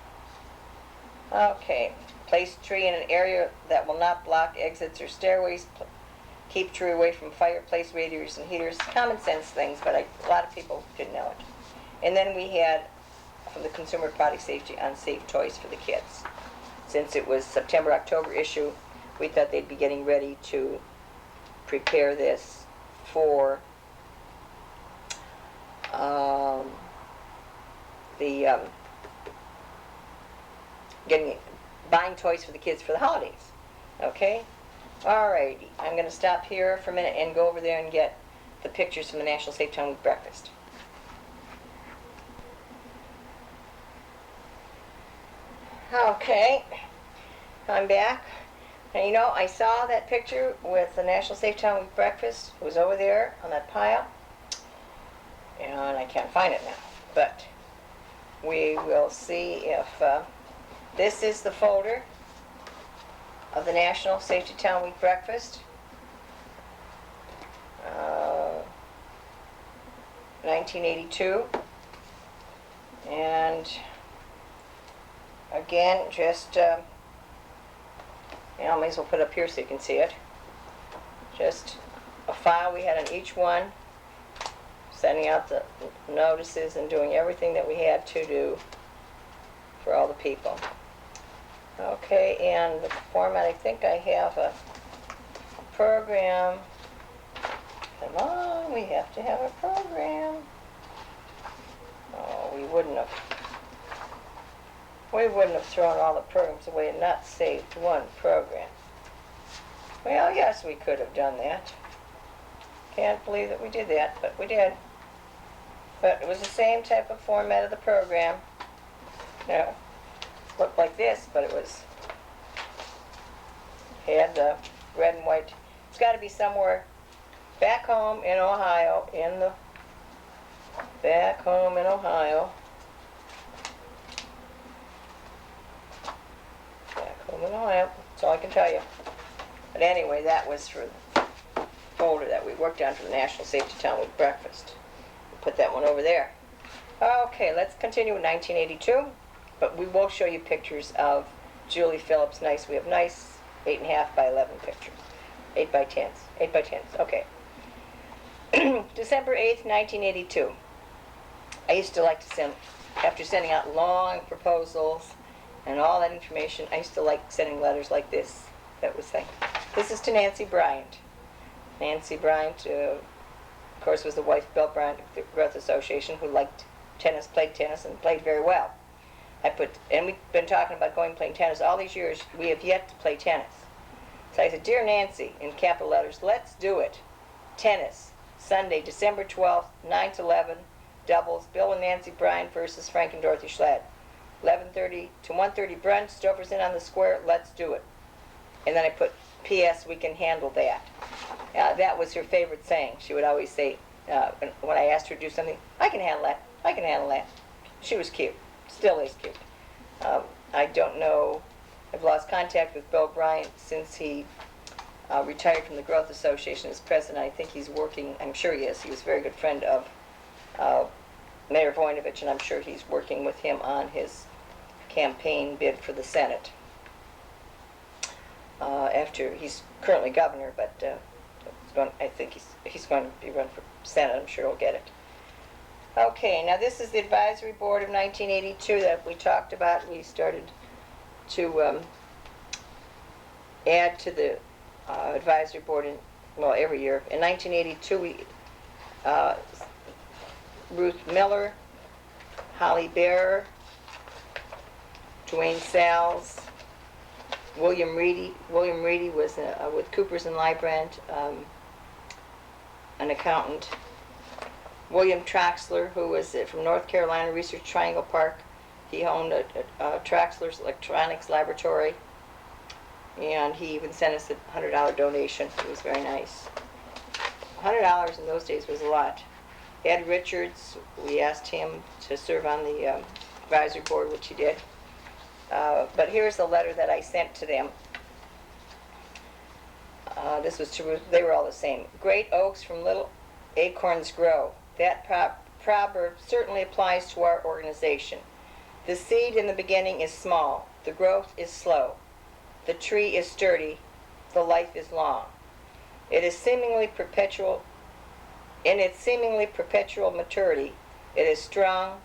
Okay, place tree in an area that will not block exits or stairways. Keep tree away from fireplace, radiators, and heaters. Common sense things, but a lot of people didn't know it. And then we had from the Consumer Product Safety on safe toys for the kids. Since it was September-October issue, we thought they'd be getting ready to prepare this for buying toys for the kids for the holidays. Okay? Alrighty. I'm going to stop here for a minute and go over there and get the pictures from the National Safe Town Week breakfast. Okay. I'm back. And you know, I saw that picture with the National Safe Town Week breakfast. It was over there on that pile. And I can't find it now. But we will see if this is the folder of the National Safety Town Week breakfast. 1982. And again, just I may as well put it up here so you can see it. Just a file we had on each one, sending out the notices and doing everything that we had to do for all the people. Okay, and the format, I think I have a program. Come on, we have to have a program. Oh, we wouldn't have thrown all the programs away and not saved one program. Well, yes, we could have done that. Can't believe that we did that, but we did. But it was the same type of format of the program. Now, looked like this, but it had red and white. It's got to be somewhere back home in Ohio, back home in Ohio. That's all I can tell you. But anyway, that was for the folder that we worked on for the National Safety Town Week breakfast. We'll put that one over there. Okay, let's continue with 1982. But we will show you pictures of Julie Phillips. Nice. We have nice 8.5 by 11 pictures. 8 by 10s. 8 by 10s. Okay. December 8th, 1982. I used to like to send, after sending out long proposals and all that information, I used to like sending letters like this. That was saying, this is to Nancy Bryant. Nancy Bryant, of course, was the wife of Bill Bryant of the Growth Association, who liked tennis, played tennis, and played very well. And we've been talking about going playing tennis all these years. We have yet to play tennis. So I said, Dear Nancy, in capital letters, let's do it. Tennis, Sunday, December 12th, 9 to 11, doubles, Bill and Nancy Bryant versus Frank and Dorothy Schlatt. 11:30 to 1:30 brunch, Stover's in on the square, let's do it. And then I put, P.S., we can handle that. That was her favorite saying. She would always say, when I asked her to do something, I can handle that, I can handle that. She was cute, still is cute. I don't know, I've lost contact with Bill Bryant since he retired from the Growth Association as president. I think he's working, I'm sure he is, he was a very good friend of Mayor Voinovich, and I'm sure he's working with him on his campaign bid for the Senate. After he's currently governor, but I think he's going to be run for Senate. I'm sure he'll get it. Okay, now this is the advisory board of 1982 that we talked about. We started to add to the advisory board every year. In 1982, uh, Ruth Miller, Holly Bear, Dwayne Salz, William Reedy. William Reedy was with Coopers and Lybrand, an accountant. William Traxler, who was from North Carolina Research Triangle Park. He owned Traxler's Electronics Laboratory, and he even sent us a $100 donation. It was very nice. $100 in those days was a lot. Ed Richards, we asked him to serve on the advisory board, which he did. But here's the letter that I sent to them. This was to, they were all the same. Great oaks from little acorns grow. That proverb certainly applies to our organization. The seed in the beginning is small. The growth is slow. The tree is sturdy. The life is long. It is seemingly perpetual. In its seemingly perpetual maturity, it is strong,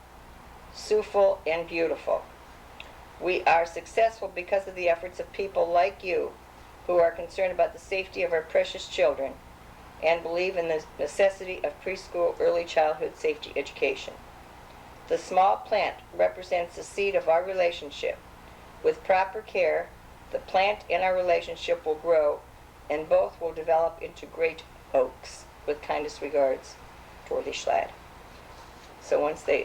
soothful, and beautiful. We are successful because of the efforts of people like you who are concerned about the safety of our precious children and believe in the necessity of preschool early childhood safety education. The small plant represents the seed of our relationship. With proper care, the plant and our relationship will grow, and both will develop into great oaks. With kindest regards, Dorothy Schlatt. So once they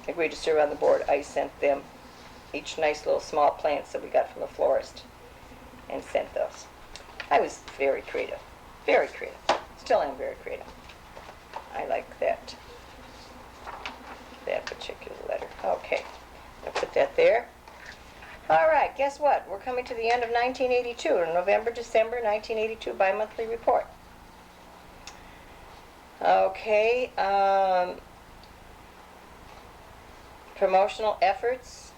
agreed to serve on the board, I sent them each nice little small plants that we got from the florist and sent those. I was very creative. Very creative. Still am very creative. I like that particular letter. Okay, I'll put that there. All right, guess what? We're coming to the end of 1982, November, December 1982 bi-monthly report. Okay, promotional efforts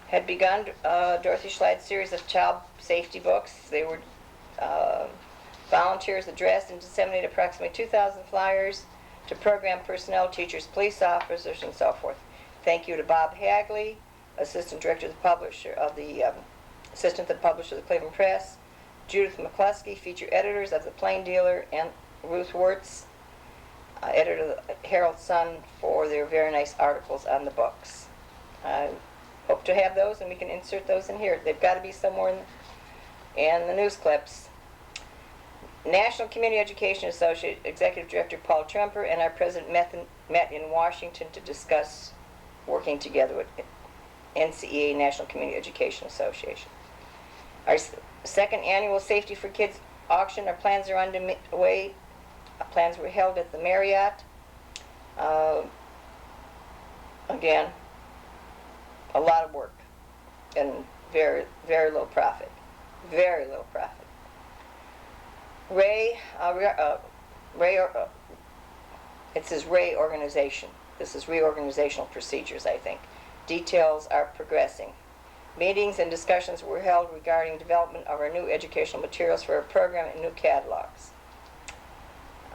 had begun. Dorothy Schlatt's series of child safety books. They were volunteers addressed and disseminated approximately 2,000 flyers to program personnel, teachers, police officers, and so forth. Thank you to Bob Hagley, assistant director of the publisher of the assistant to the publisher of the Cleveland Press, Judith McCluskey, feature editors of the Plain Dealer, and Ruth Wirtz, editor of the Herald Sun, for their very nice articles on the books. I hope to have those, and we can insert those in here. They've got to be somewhere in the news clips. National Community Education Associate Executive Director Paul Tremper and our president met in Washington to discuss working together with NCEA, National Community Education Association. Our second annual Safety for Kids auction, our plans are underway. Plans were held at the Marriott. Again, a lot of work and very, very low profit. Very low profit. It says Ray Organization. This is reorganizational procedures, I think. Details are progressing. Meetings and discussions were held regarding development of our new educational materials for our program and new catalogs.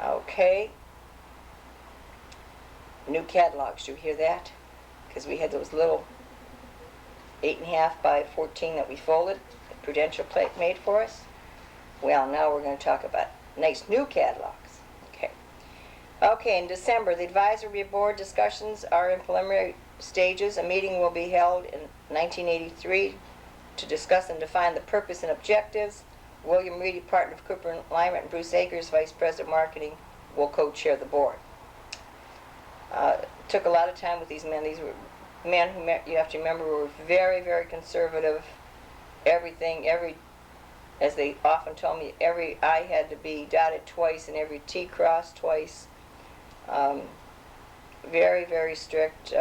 Okay. New catalogs, do you hear that? Because we had those little 8.5 by 14 that we folded, the Prudential plate made for us. Well, now we're going to talk about nice new catalogs. Okay. Okay, in December, the advisory board discussions are in preliminary stages. A meeting will be held in 1983 to discuss and define the purpose and objectives. William Reedy, partner of Cooper and Lyman, and Bruce Akers, vice president of marketing, will co-chair the board. Took a lot of time with these men. These were men who, you have to remember, were very, very conservative. Everything, as they often told me, every I had to be dotted twice and every T crossed twice. Very, very strict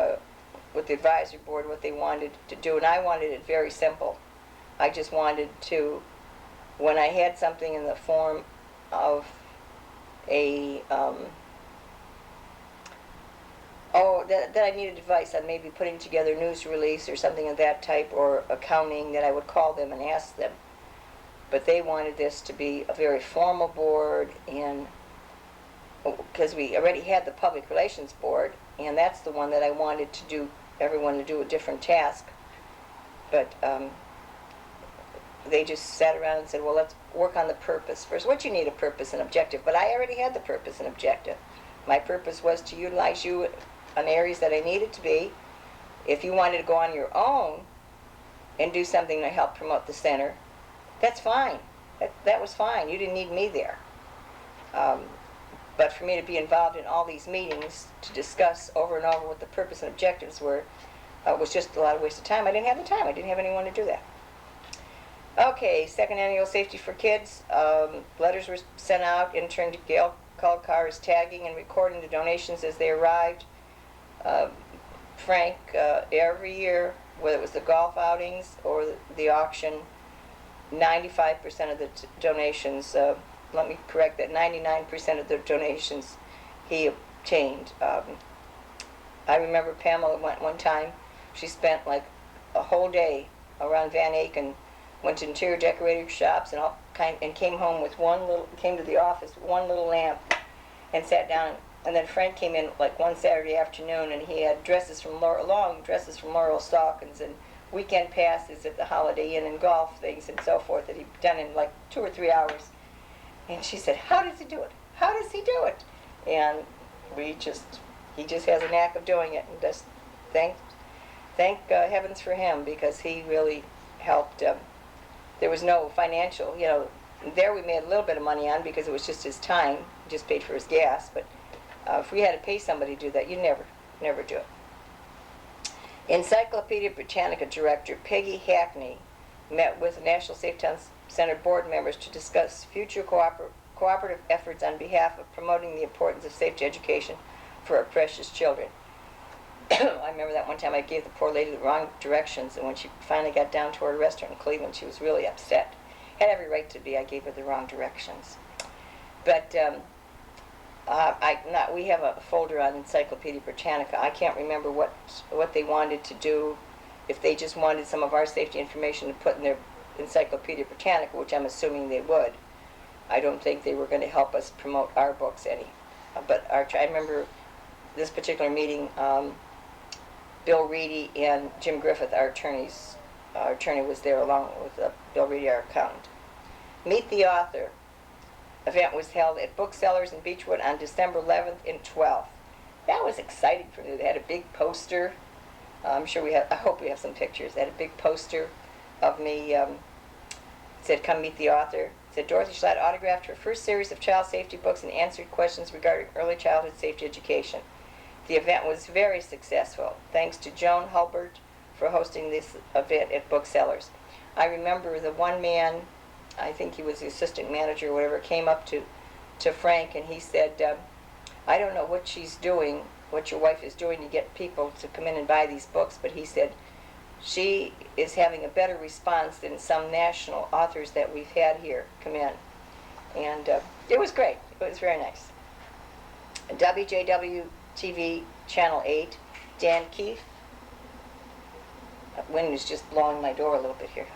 with the advisory board, what they wanted to do, and I wanted it very simple. I just wanted to, when I had something in the form of a, that I needed advice on maybe putting together a news release or something of that type, or accounting, that I would call them and ask them. But they wanted this to be a very formal board, and because we already had the public relations board, and that's the one that I wanted to do, everyone to do a different task. But they just sat around and said, well, let's work on the purpose first. What you need, a purpose and objective. But I already had the purpose and objective. My purpose was to utilize you on areas that I needed to be. If you wanted to go on your own and do something to help promote the center, that's fine. That was fine. You didn't need me there. But for me to be involved in all these meetings to discuss over and over what the purpose and objectives were was just a lot of waste of time. I didn't have the time. I didn't have anyone to do that. Okay, second annual Safety for Kids. Letters were sent out. Intern Gail Caldcar is tagging and recording the donations as they arrived. Frank, every year, whether it was the golf outings or the auction, 95% of the donations, let me correct that, 99% of the donations he obtained. I remember Pamela went one time. She spent like a whole day around Van Aken, went to interior decorator shops and came home with came to the office with one little lamp and sat down. And then Frank came in like one Saturday afternoon, and he had long dresses from Laurel Stalkins and weekend passes at the Holiday Inn and golf things and so forth that he'd done in like 2 or 3 hours. And she said, how does he do it? How does he do it? And he just has a knack of doing it, and just thank heavens for him, because he really helped. There was no financial, there we made a little bit of money on because it was just his time, just paid for his gas, but if we had to pay somebody to do that, you'd never do it. Encyclopedia Britannica director Peggy Hackney met with National Safe Town Center board members to discuss future cooperative efforts on behalf of promoting the importance of safety education for our precious children. I remember that one time I gave the poor lady the wrong directions, and when she finally got down to our restaurant in Cleveland, she was really upset. Had every right to be. I gave her the wrong directions. But we have a folder on Encyclopedia Britannica. I can't remember what they wanted to do, if they just wanted some of our safety information to put in their Encyclopedia Britannica, which I'm assuming they would. I don't think they were going to help us promote our books any. But I remember this particular meeting, Bill Reedy and Jim Griffith, our attorney was there along with Bill Reedy, our accountant. Meet the Author event was held at Booksellers in Beechwood on December 11th and 12th. That was exciting for me. They had a big poster. I hope we have some pictures. They had a big poster of me. It said, come meet the author. It said, Dorothy Schlatt autographed her first series of child safety books and answered questions regarding early childhood safety education. The event was very successful, thanks to Joan Hulbert for hosting this event at Booksellers. I remember the one man, I think he was the assistant manager or whatever, came up to Frank and he said, I don't know what she's doing, what your wife is doing to get people to come in and buy these books, but he said, she is having a better response than some national authors that we've had here come in. And it was great. It was very nice. WJW TV Channel 8, Dan Keefe. Wind is just blowing my door a little bit here.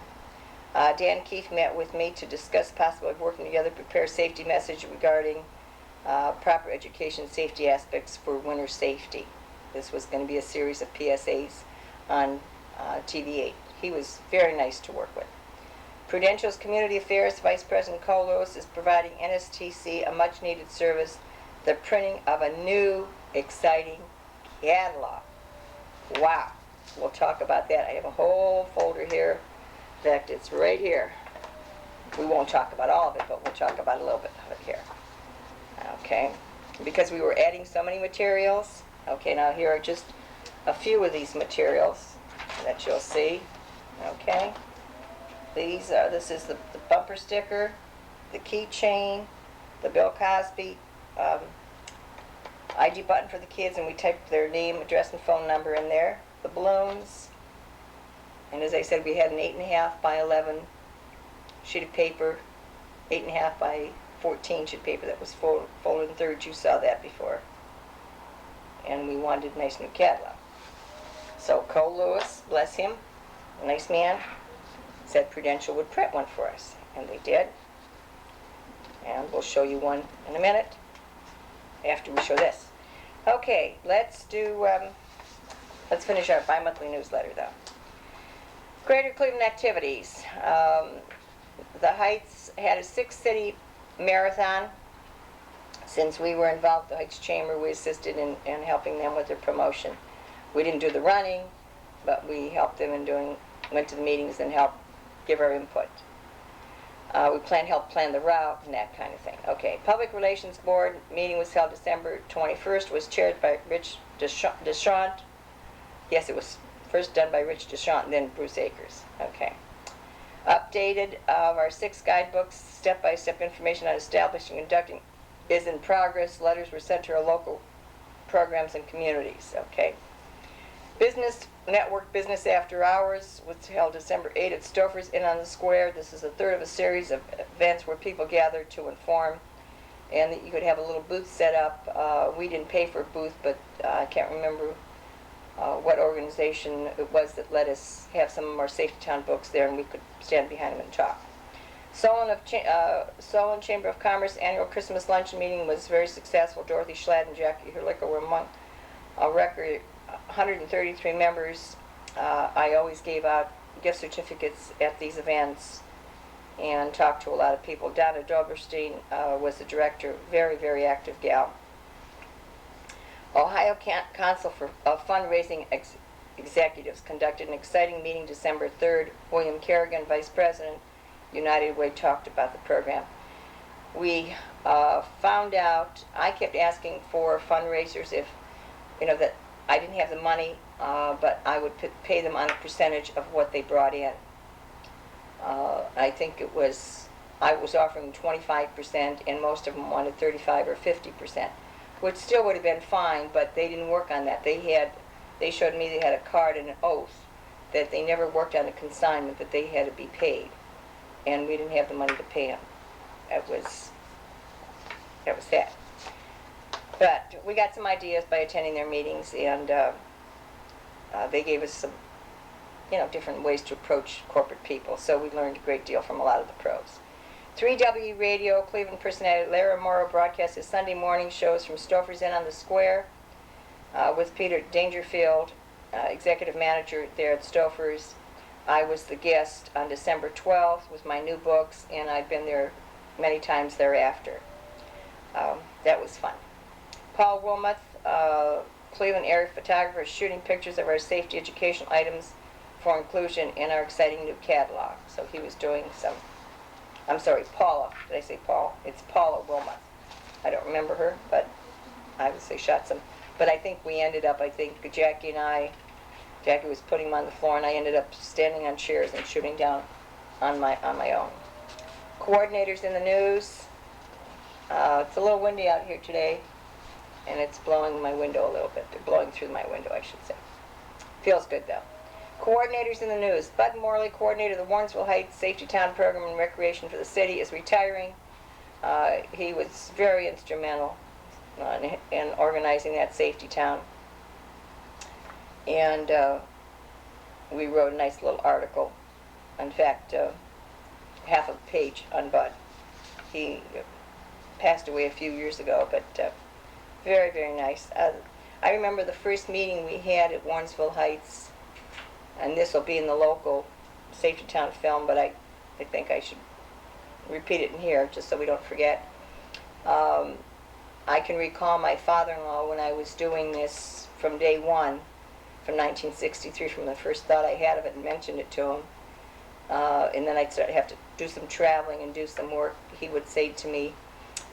Dan Keefe met with me to discuss possibility of working together to prepare a safety message regarding proper education safety aspects for winter safety. This was going to be a series of PSAs on TV8. He was very nice to work with. Prudential's Community Affairs Vice President Cole Lewis is providing NSTC a much-needed service, the printing of a new, exciting catalog. Wow. We'll talk about that. I have a whole folder here. In fact, it's right here. We won't talk about all of it, but we'll talk about a little bit of it here. Okay. Because we were adding so many materials. Okay, now here are just a few of these materials that you'll see. Okay. This is the bumper sticker, the keychain, the Bill Cosby ID button for the kids, and we typed their name, address, and phone number in there. The balloons, and as I said, we had an 8.5 by 11 sheet of paper, 8.5 by 14 sheet of paper that was folded in thirds. You saw that before. And we wanted a nice new catalog. So Cole Lewis, bless him, a nice man, said Prudential would print one for us, and they did. And we'll show you one in a minute after we show this. Okay, let's finish our bi-monthly newsletter though. Greater Cleveland activities. the Heights had a 6-city marathon. Since we were involved with the Heights Chamber, we assisted in helping them with their promotion. We didn't do the running, but we helped them in went to the meetings and helped give our input. We helped plan the route and that kind of thing. Okay, Public Relations Board meeting was held December 21st, was chaired by Rich Deschamps. Yes, it was first done by Rich Deschamps and then Bruce Akers. Okay. Updated of our 6 guidebooks, step-by-step information on establishing and conducting is in progress. Letters were sent to our local programs and communities. Okay. Business Network Business After Hours was held December 8th at Stouffer's Inn on the Square. This is the third of a series of events where people gather to inform, and that you could have a little booth set up. We didn't pay for a booth, but I can't remember what organization it was that let us have some of our Safety Town books there, and we could stand behind them and talk. Solon Chamber of Commerce annual Christmas luncheon meeting was very successful. Dorothy Schlatt and Jackie Herlicker were among a record 133 members. I always gave out gift certificates at these events and talked to a lot of people. Donna Doberstein was the director, very, very active gal. Ohio Council for Fundraising Executives conducted an exciting meeting December 3rd. William Kerrigan, Vice President, United Way, talked about the program. We found out, I kept asking for fundraisers if, that I didn't have the money, but I would pay them on a percentage of what they brought in. I think I was offering 25%, and most of them wanted 35 or 50%, which still would have been fine, but they didn't work on that. They showed me they had a card and an oath that they never worked on a consignment, that they had to be paid, and we didn't have the money to pay them. That was that. But we got some ideas by attending their meetings, and they gave us some, different ways to approach corporate people. So we learned a great deal from a lot of the pros. 3W Radio, Cleveland personality Lara Morrow broadcasts his Sunday morning shows from Stouffer's Inn on the Square with Peter Dangerfield, executive manager there at Stouffer's. I was the guest on December 12th with my new books, and I've been there many times thereafter. That was fun. Paul Wilmoth, Cleveland area photographer, shooting pictures of our safety educational items for inclusion in our exciting new catalog. So he was doing some, I'm sorry, Paula. Did I say Paul? It's Paula Wilmoth. I don't remember her, but I would say shot some. But I think we ended up, Jackie was putting them on the floor, and I ended up standing on chairs and shooting down on my own. Coordinators in the news. It's a little windy out here today, and it's blowing my window a little bit. They're blowing through my window, I should say. Feels good, though. Coordinators in the news. Bud Morley, coordinator of the Warrensville Heights Safety Town Program and Recreation for the city, is retiring. He was very instrumental in organizing that safety town. And we wrote a nice little article. In fact, half a page on Bud. He passed away a few years ago, but very, very nice. I remember the first meeting we had at Warrensville Heights, and this will be in the local Safety Town film, but I think I should repeat it in here just so we don't forget. I can recall my father-in-law when I was doing this from day one, from 1963, from the first thought I had of it, and mentioned it to him. And then I'd have to do some traveling and do some work. He would say to me,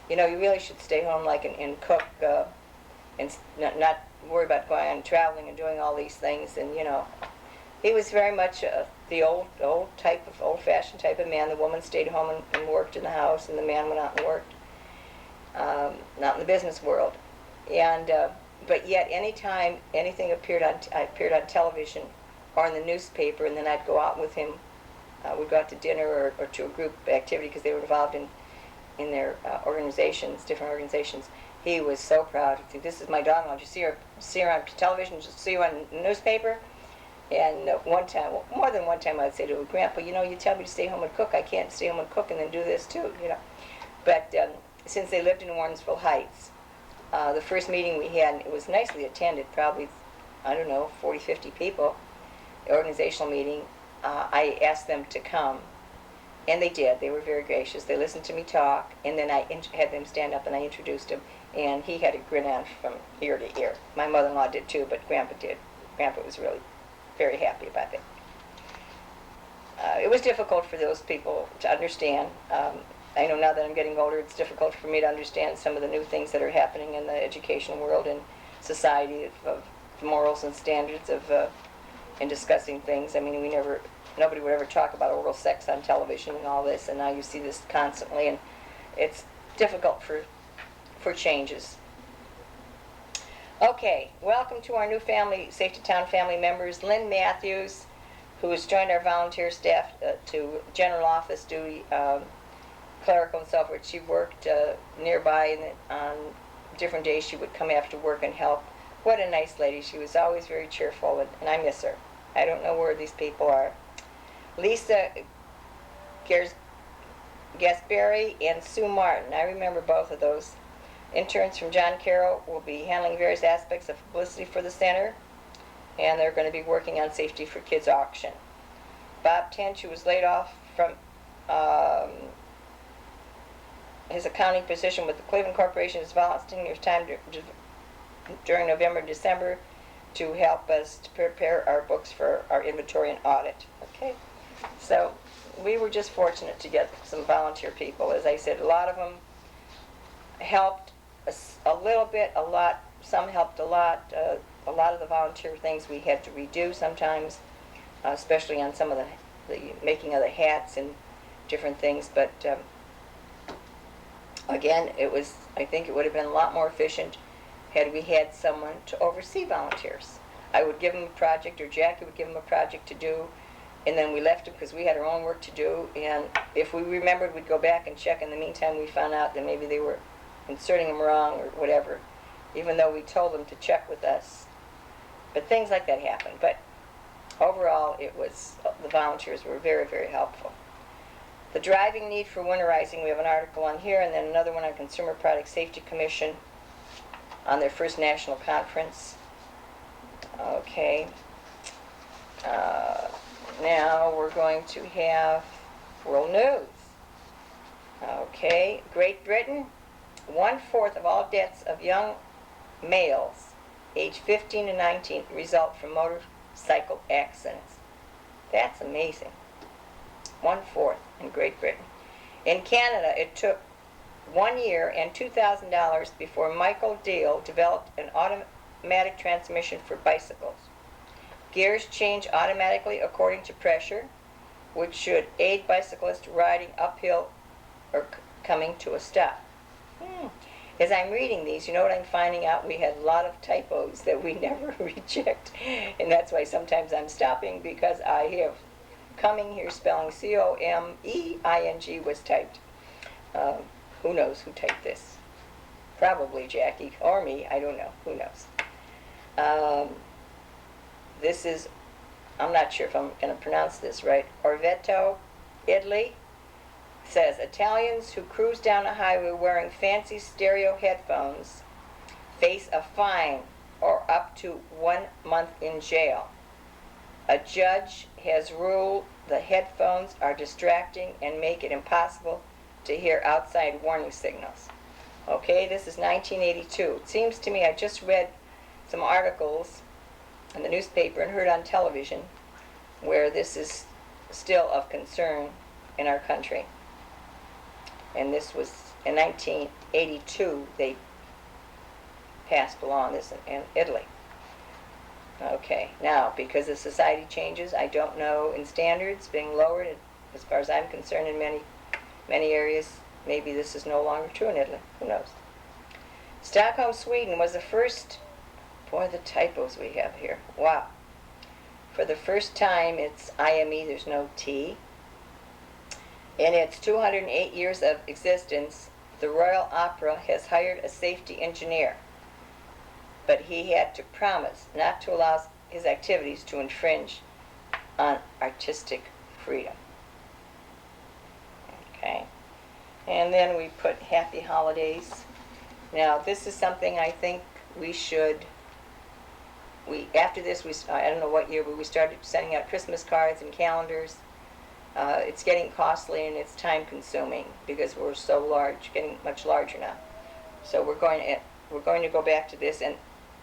you really should stay home and cook and not worry about going and traveling and doing all these things. And, he was very much the old-fashioned type of man. The woman stayed home and worked in the house, and the man went out and worked, not in the business world. And but yet, anytime anything appeared on television or in the newspaper, and then I'd go out with him. We'd go out to dinner or to a group activity because they were involved in their organizations, different organizations. He was so proud. He'd say, "This is my daughter-in-law. Did you see her on television? Did you see her on the newspaper?" And one time, more than one time, I'd say to him, "Grandpa, you tell me to stay home and cook. I can't stay home and cook and then do this too, But since they lived in Warrensville Heights, the first meeting we had, and it was nicely attended, probably, 40, 50 people, the organizational meeting. I asked them to come And they did. They were very gracious. They listened to me talk, and then I had them stand up and I introduced him, and he had a grin on from ear to ear. My mother-in-law did too, but Grandpa did. Grandpa was really very happy about it. It was difficult for those people to understand. I know now that I'm getting older, it's difficult for me to understand some of the new things that are happening in the education world and society of morals and standards of in discussing things. I mean, nobody would ever talk about oral sex on television and all this, and now you see this constantly, and it's difficult for changes. Okay, welcome to our new family, Safety Town family members. Lynn Matthews, who has joined our volunteer staff to general office duty, clerical and so forth. She worked nearby, and on different days she would come after work and help. What a nice lady. She was always very cheerful, and I miss her. I don't know where these people are. Lisa Gasperi and Sue Martin. I remember both of those. Interns from John Carroll will be handling various aspects of publicity for the center, and they're going to be working on Safety for Kids auction. Bob Tench, who was laid off from his accounting position with the Cleveland Corporation, is volunteering his time during November and December to help us to prepare our books for our inventory and audit. Okay, so we were just fortunate to get some volunteer people. As I said, a lot of them helped a little bit, a lot. Some helped a lot. A lot of the volunteer things we had to redo sometimes, especially on some of the making of the hats and different things. But again, I think it would have been a lot more efficient had we had someone to oversee volunteers. I would give them a project, or Jackie would give them a project to do, and then we left it because we had our own work to do, and if we remembered, we'd go back and check. In the meantime, we found out that maybe they were inserting them wrong or whatever, even though we told them to check with us. But things like that happen. But overall, the volunteers were very, very helpful. The driving need for winterizing, we have an article on here, and then another one on Consumer Product Safety Commission on their first national conference. Okay. Now we're going to have world news. Okay. Great Britain, 1/4 of all deaths of young males age 15 to 19 result from motorcycle accidents. That's amazing. 1/4 in Great Britain. In Canada, it took 1 year and $2,000 before Michael Dale developed an automatic transmission for bicycles. Gears change automatically according to pressure, which should aid bicyclists riding uphill or coming to a stop. As I'm reading these, you know what I'm finding out? We had a lot of typos that we never reject, and that's why sometimes I'm stopping, because I have coming here spelling COMEING was typed. Who knows who typed this? Probably Jackie or me. I don't know. Who knows? This is, I'm not sure if I'm going to pronounce this right. Orvieto, Italy, says Italians who cruise down a highway wearing fancy stereo headphones face a fine or up to 1 month in jail. A judge has ruled the headphones are distracting and make it impossible to hear outside warning signals. Okay, this is 1982. It seems to me I just read some articles in the newspaper and heard on television where this is still of concern in our country. And this was in 1982 they passed along this in Italy. Okay, now because the society changes, I don't know, in standards being lowered, as far as I'm concerned, in many areas, maybe this is no longer true in Italy. Who knows? Stockholm, Sweden was the first, boy, the typos we have here. Wow. For the first time, it's IME, there's no T. In its 208 years of existence, the Royal Opera has hired a safety engineer, but he had to promise not to allow his activities to infringe on artistic freedom. Okay. And then we put happy holidays. Now, this is something I think we should, after this, I don't know what year, but we started sending out Christmas cards and calendars. It's getting costly and it's time consuming because we're so large, getting much larger now. So we're going to go back to this, and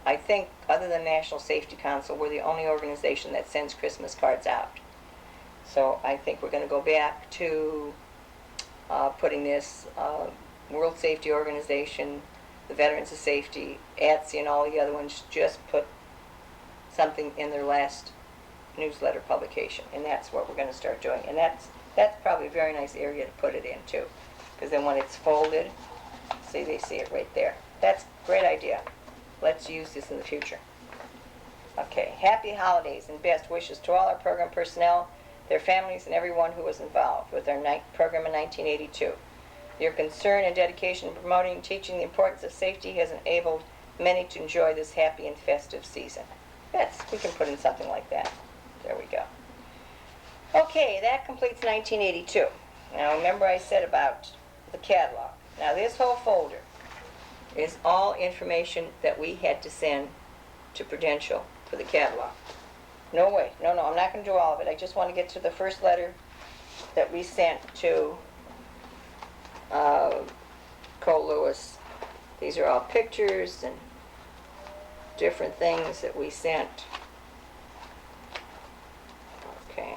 I think other than National Safety Council, we're the only organization that sends Christmas cards out. So I think we're going to go back to putting this World Safety Organization, the Veterans of Safety, ATSI, and all the other ones just put something in their last newsletter publication, and that's what we're going to start doing. And that's probably a very nice area to put it in too, because then when it's folded, see, they see it right there. That's a great idea. Let's use this in the future. Okay, happy holidays and best wishes to all our program personnel, their families, and everyone who was involved with our program in 1982. Your concern and dedication in promoting and teaching the importance of safety has enabled many to enjoy this happy and festive season. Yes, we can put in something like that. There we go. Okay, that completes 1982. Now remember I said about the catalog. Now this whole folder is all information that we had to send to Prudential for the catalog. No way, no, I'm not going to do all of it. I just want to get to the first letter that we sent to Cole Lewis. These are all pictures and different things that we sent. Okay.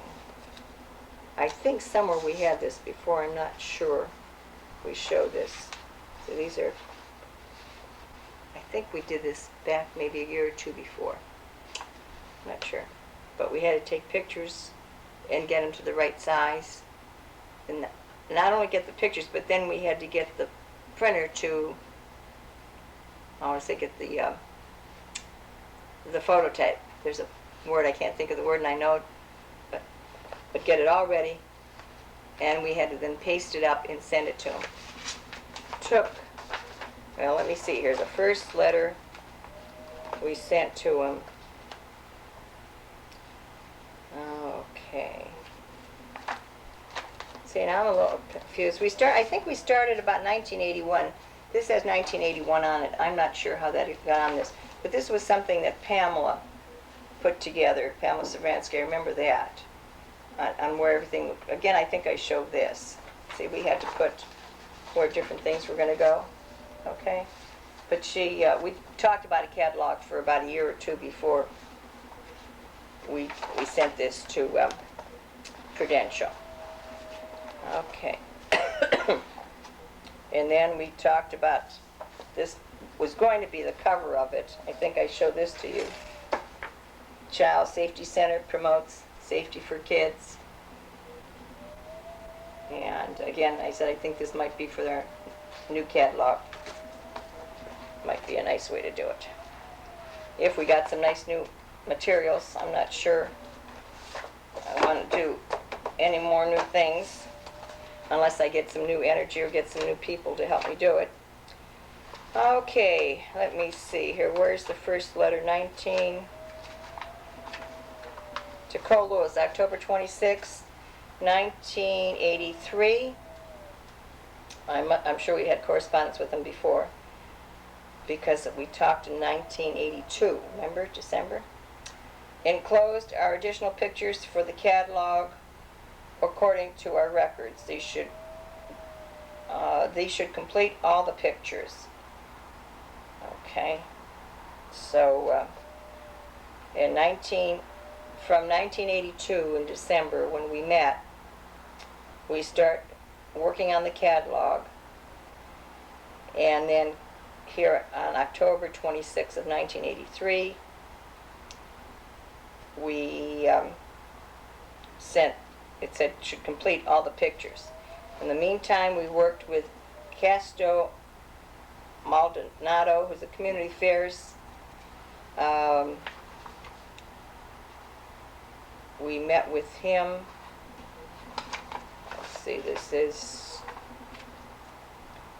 I think somewhere we had this before, I'm not sure. We showed this. So these are, I think we did this back maybe a year or two before. I'm not sure. But we had to take pictures and get them to the right size. And not only get the pictures, but then we had to get the printer to, I want to say get the phototype. There's a word, I can't think of the word, and I know it, but get it all ready, and we had to then paste it up and send it to them. Took, well, let me see here, the first letter we sent to them. Okay. See, now I'm a little confused. I think we started about 1981. This has 1981 on it. I'm not sure how that got on this. But this was something that Pamela put together, Pamela Savransky, I remember that, on where everything, again, I think I showed this. See, we had to put where different things were going to go, okay? But we talked about a catalog for about a year or two before we sent this to Prudential. Okay. And then we talked about, this was going to be the cover of it. I think I showed this to you. Child Safety Center promotes safety for kids. And again, I said I think this might be for their new catalog. Might be a nice way to do it. If we got some nice new materials, I'm not sure I want to do any more new things unless I get some new energy or get some new people to help me do it. Okay, let me see here. Where's the first letter? 19. To Cole Lewis, October 26, 1983. I'm sure we had correspondence with him before because we talked in 1982, remember, December? Enclosed are additional pictures for the catalog according to our records. These should complete all the pictures. Okay, so from 1982 in December when we met, we start working on the catalog, and then here on October 26th of 1983 we sent, it said should complete all the pictures. In the meantime, we worked with Casto Maldonado, who's a community affairs. We met with him. Let's see, this is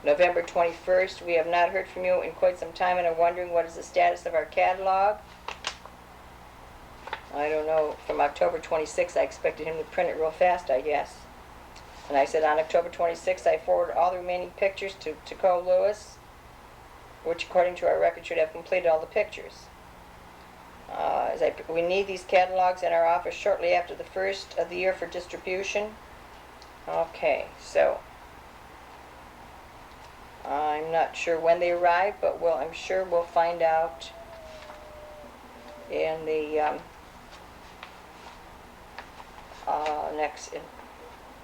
November 21st. We have not heard from you in quite some time and are wondering what is the status of our catalog. I don't know. From October 26th, I expected him to print it real fast, I guess. And I said on October 26th, I forwarded all the remaining pictures to Cole Lewis, which according to our record should have completed all the pictures. We need these catalogs in our office shortly after the first of the year for distribution. Okay, so I'm not sure when they arrive, but I'm sure we'll find out in the next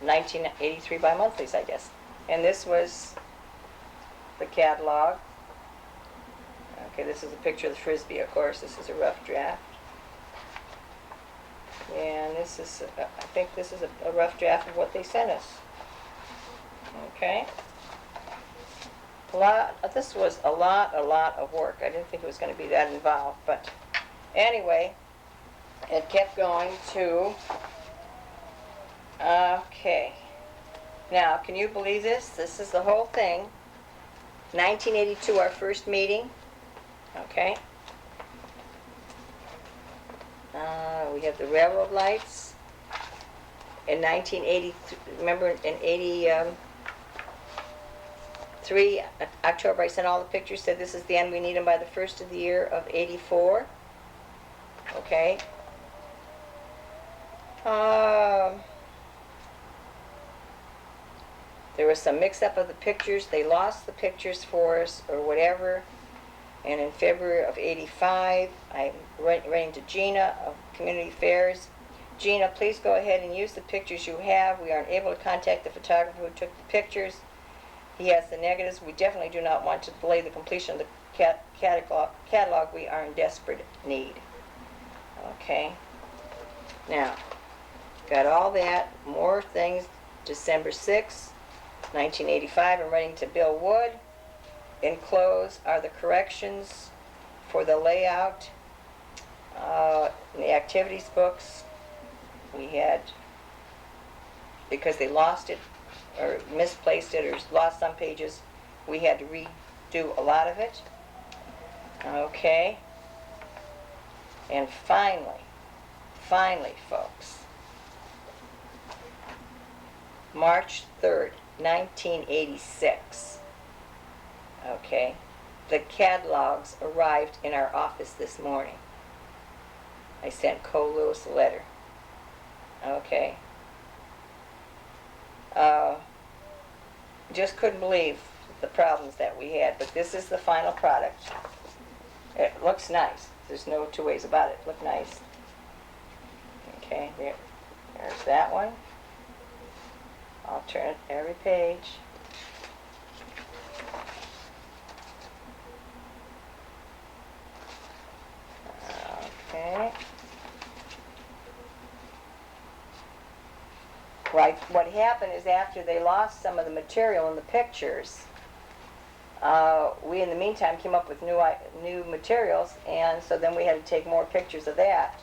1983 bi-monthlies, I guess. And this was the catalog. Okay, this is a picture of the Frisbee, of course. This is a rough draft. And this is, I think this is a rough draft of what they sent us. Okay. This was a lot of work. I didn't think it was going to be that involved, but anyway, it kept going to, okay. Now, can you believe this? This is the whole thing. 1982, our first meeting. Okay. We have the railroad lights. In 1980, remember in 83 October, I sent all the pictures, said this is the end, we need them by the first of the year of 84. Okay. There was some mix-up of the pictures. They lost the pictures for us or whatever. And in February of 85, I'm writing to Gina of Community Affairs. Gina, please go ahead and use the pictures you have. We aren't able to contact the photographer who took the pictures. He has the negatives. We definitely do not want to delay the completion of the catalog. We are in desperate need. Okay. Now, got all that. More things. December 6th, 1985. I'm writing to Bill Wood. Enclosed are the corrections for the layout in the activities books. We had, because they lost it or misplaced it or lost some pages, we had to redo a lot of it. Okay. And finally, folks, March 3rd, 1986. Okay, the catalogs arrived in our office this morning. I sent Cole Lewis a letter. Okay. Just couldn't believe the problems that we had, but this is the final product. It looks nice. There's no two ways about it. Look nice. Okay, there's that one. I'll turn it every page. Okay. Right, what happened is after they lost some of the material in the pictures, we in the meantime came up with new materials, and so then we had to take more pictures of that.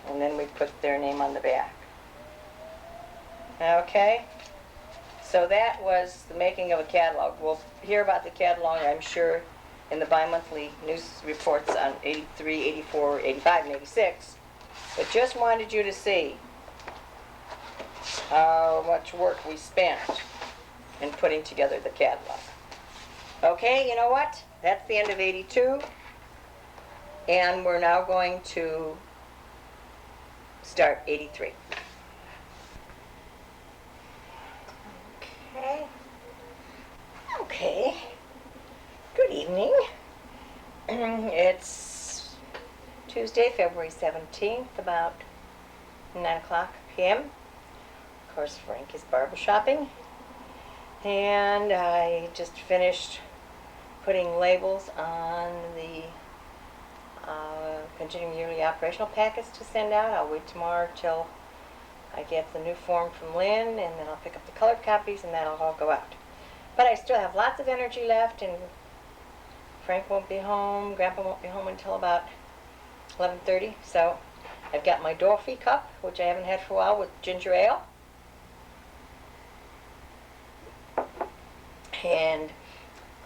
And then we put their name on the back. Okay? So that was the making of a catalog. We'll hear about the catalog, I'm sure, in the bi-monthly news reports on 83, 84, 85, and 86. But just wanted you to see how much work we spent in putting together the catalog. Okay, you know what? That's the end of 82. And we're now going to start 83. Okay. Good evening. It's Tuesday, February 17th, about 9 o'clock p.m. Of course, Frank is barber shopping. And I just finished putting labels on the continuing yearly operational packets to send out. I'll wait tomorrow till I get the new form from Lynn, and then I'll pick up the colored copies, and that'll all go out. But I still have lots of energy left, and Frank won't be home, Grandpa won't be home until about 11:30, so I've got my Dorothy cup, which I haven't had for a while, with ginger ale. And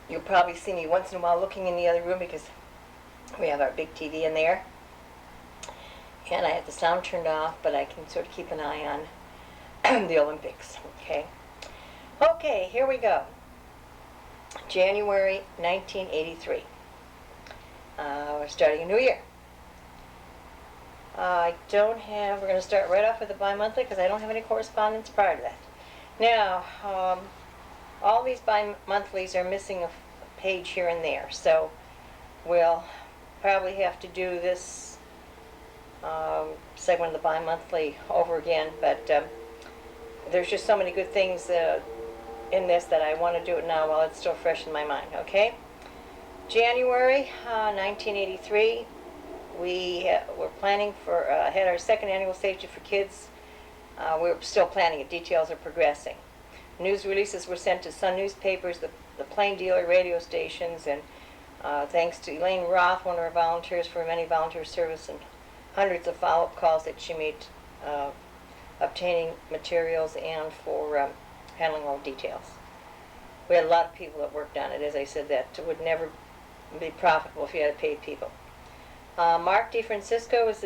you'll probably see me once in a while looking in the other room because we have our big TV in there. And I have the sound turned off, but I can sort of keep an eye on the Olympics, okay? Okay, here we go. January 1983. We're starting a new year. I don't have, we're going to start right off with the bi-monthly because I don't have any correspondence prior to that. Now, all these bi-monthlies are missing a page here and there, so we'll probably have to do this segment of the bi-monthly over again, but there's just so many good things in this that I want to do it now while it's still fresh in my mind, okay? January 1983, we're planning for, had our second annual Safety for Kids. We're still planning it. Details are progressing. News releases were sent to Sun newspapers, the Plain Dealer radio stations, and thanks to Elaine Roth, one of our volunteers for many volunteer service, and hundreds of follow-up calls that she made obtaining materials and for handling all details. We had a lot of people that worked on it. As I said, that would never be profitable if you had to pay people. Mark DeFrancisco is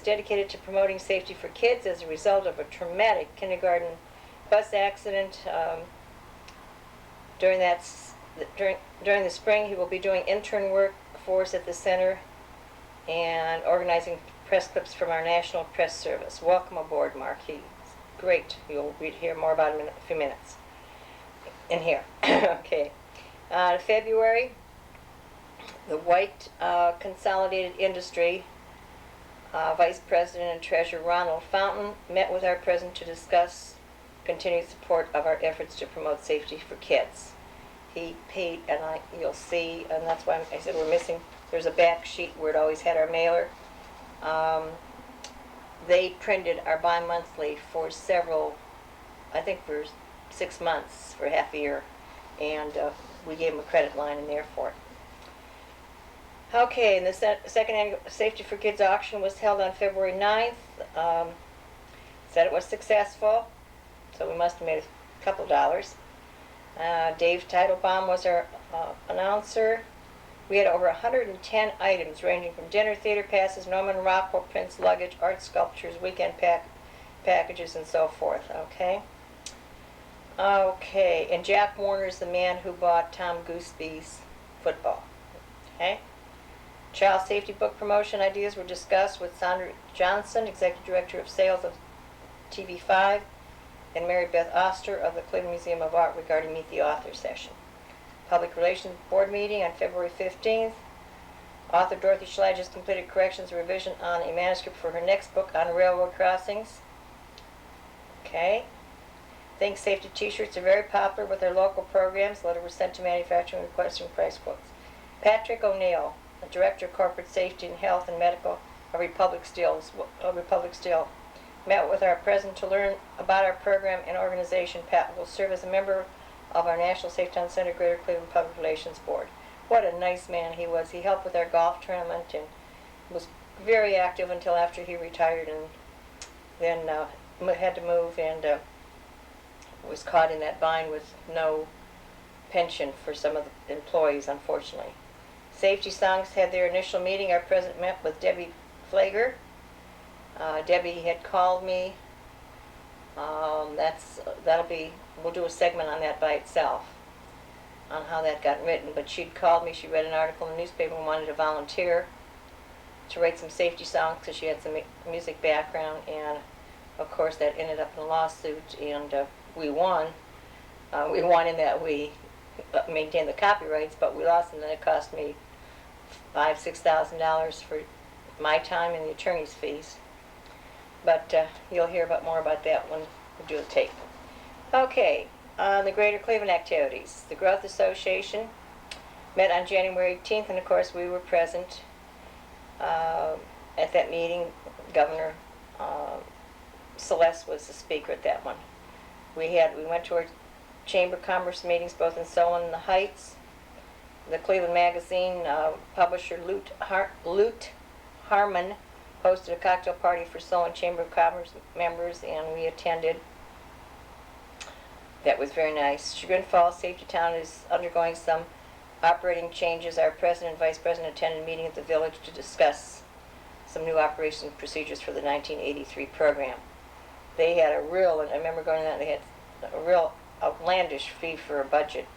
dedicated to promoting safety for kids as a result of a traumatic kindergarten bus accident. During the spring, he will be doing intern work for us at the center and organizing press clips from our National Press Service. Welcome aboard, Mark. He's great. You'll hear more about him in a few minutes. In here. Okay. February, the White Consolidated Industry Vice President and Treasurer Ronald Fountain met with our president to discuss continued support of our efforts to promote safety for kids. He paid, and you'll see, and that's why I said we're missing, there's a back sheet where it always had our mailer. They printed our bi-monthly for several, I think for 6 months, for half a year, and we gave them a credit line in there for it. Okay, and the second annual Safety for Kids auction was held on February 9th. Said it was successful, so we must have made a couple dollars. Dave Teitelbaum was our announcer. We had over 110 items ranging from dinner theater passes, Norman Rockwell prints, luggage, art sculptures, weekend packages, and so forth, okay? Okay, and Jack Warner's the man who bought Tom Gooseby's football, okay? Child safety book promotion ideas were discussed with Sandra Johnson, Executive Director of Sales of TV5, and Mary Beth Oster of the Cleveland Museum of Art regarding Meet the Author session. Public Relations Board meeting on February 15th. Author Dorothy Schlage has completed corrections and revision on a manuscript for her next book on railroad crossings. Okay. Think Safety t-shirts are very popular with our local programs. Letter was sent to manufacturing requesting price quotes. Patrick O'Neill, the Director of Corporate Safety and Health and Medical of Republic Steel, met with our president to learn about our program and organization. Pat will serve as a member of our National Safety Town Center Greater Cleveland Public Relations Board. What a nice man he was. He helped with our golf tournament and was very active until after he retired, and then had to move and was caught in that bind with no pension for some of the employees, unfortunately. Safety Songs had their initial meeting. Our president met with Debbie Flager. Debbie had called me. We'll do a segment on that by itself, on how that got written. But she'd called me, she read an article in the newspaper and wanted to volunteer to write some safety songs because she had some music background, and of course that ended up in a lawsuit, and we won. We won in that we maintained the copyrights, but we lost, and then it cost me $5,000–6,000 for my time and the attorney's fees. But you'll hear more about that when we do the tape. Okay, the Greater Cleveland activities. The Growth Association met on January 18th, and of course we were present at that meeting. Governor Celeste was the speaker at that one. We went to our Chamber of Commerce meetings both in Solon and the Heights. The Cleveland Magazine publisher Lute Harmon hosted a cocktail party for Solon Chamber of Commerce members, and we attended. That was very nice. Chagrin Falls Safety Town is undergoing some operating changes. Our president and vice president attended a meeting at the village to discuss some new operation procedures for the 1983 program. They had and I remember going to that, they had a real outlandish fee for a budget,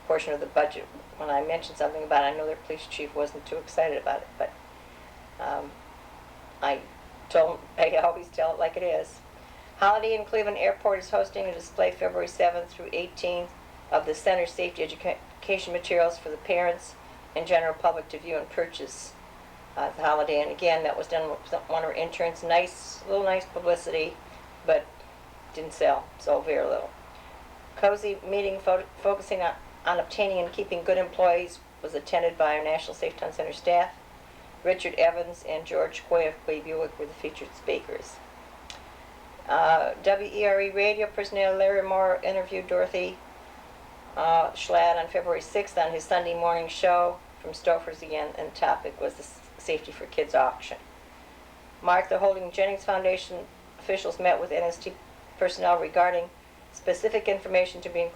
portion of the budget when I mentioned something about it, I know their police chief wasn't too excited about it, but I always tell it like it is. Holiday in Cleveland Airport is hosting a display February 7th through 18th of the Center's safety education materials for the parents and general public to view and purchase the holiday. And again, that was done with one of our interns. Nice publicity, but didn't sell, sold very little. Cozy meeting focusing on obtaining and keeping good employees was attended by our National Safe Town Center staff. Richard Evans and George Quay of Quay Buick were the featured speakers. WERE radio personnel Larry Moore interviewed Dorothy Schlatt on February 6th on his Sunday morning show from Stouffer's again, and the topic was the Safety for Kids auction. Martha Holding Jennings Foundation officials met with NST personnel regarding specific information to be included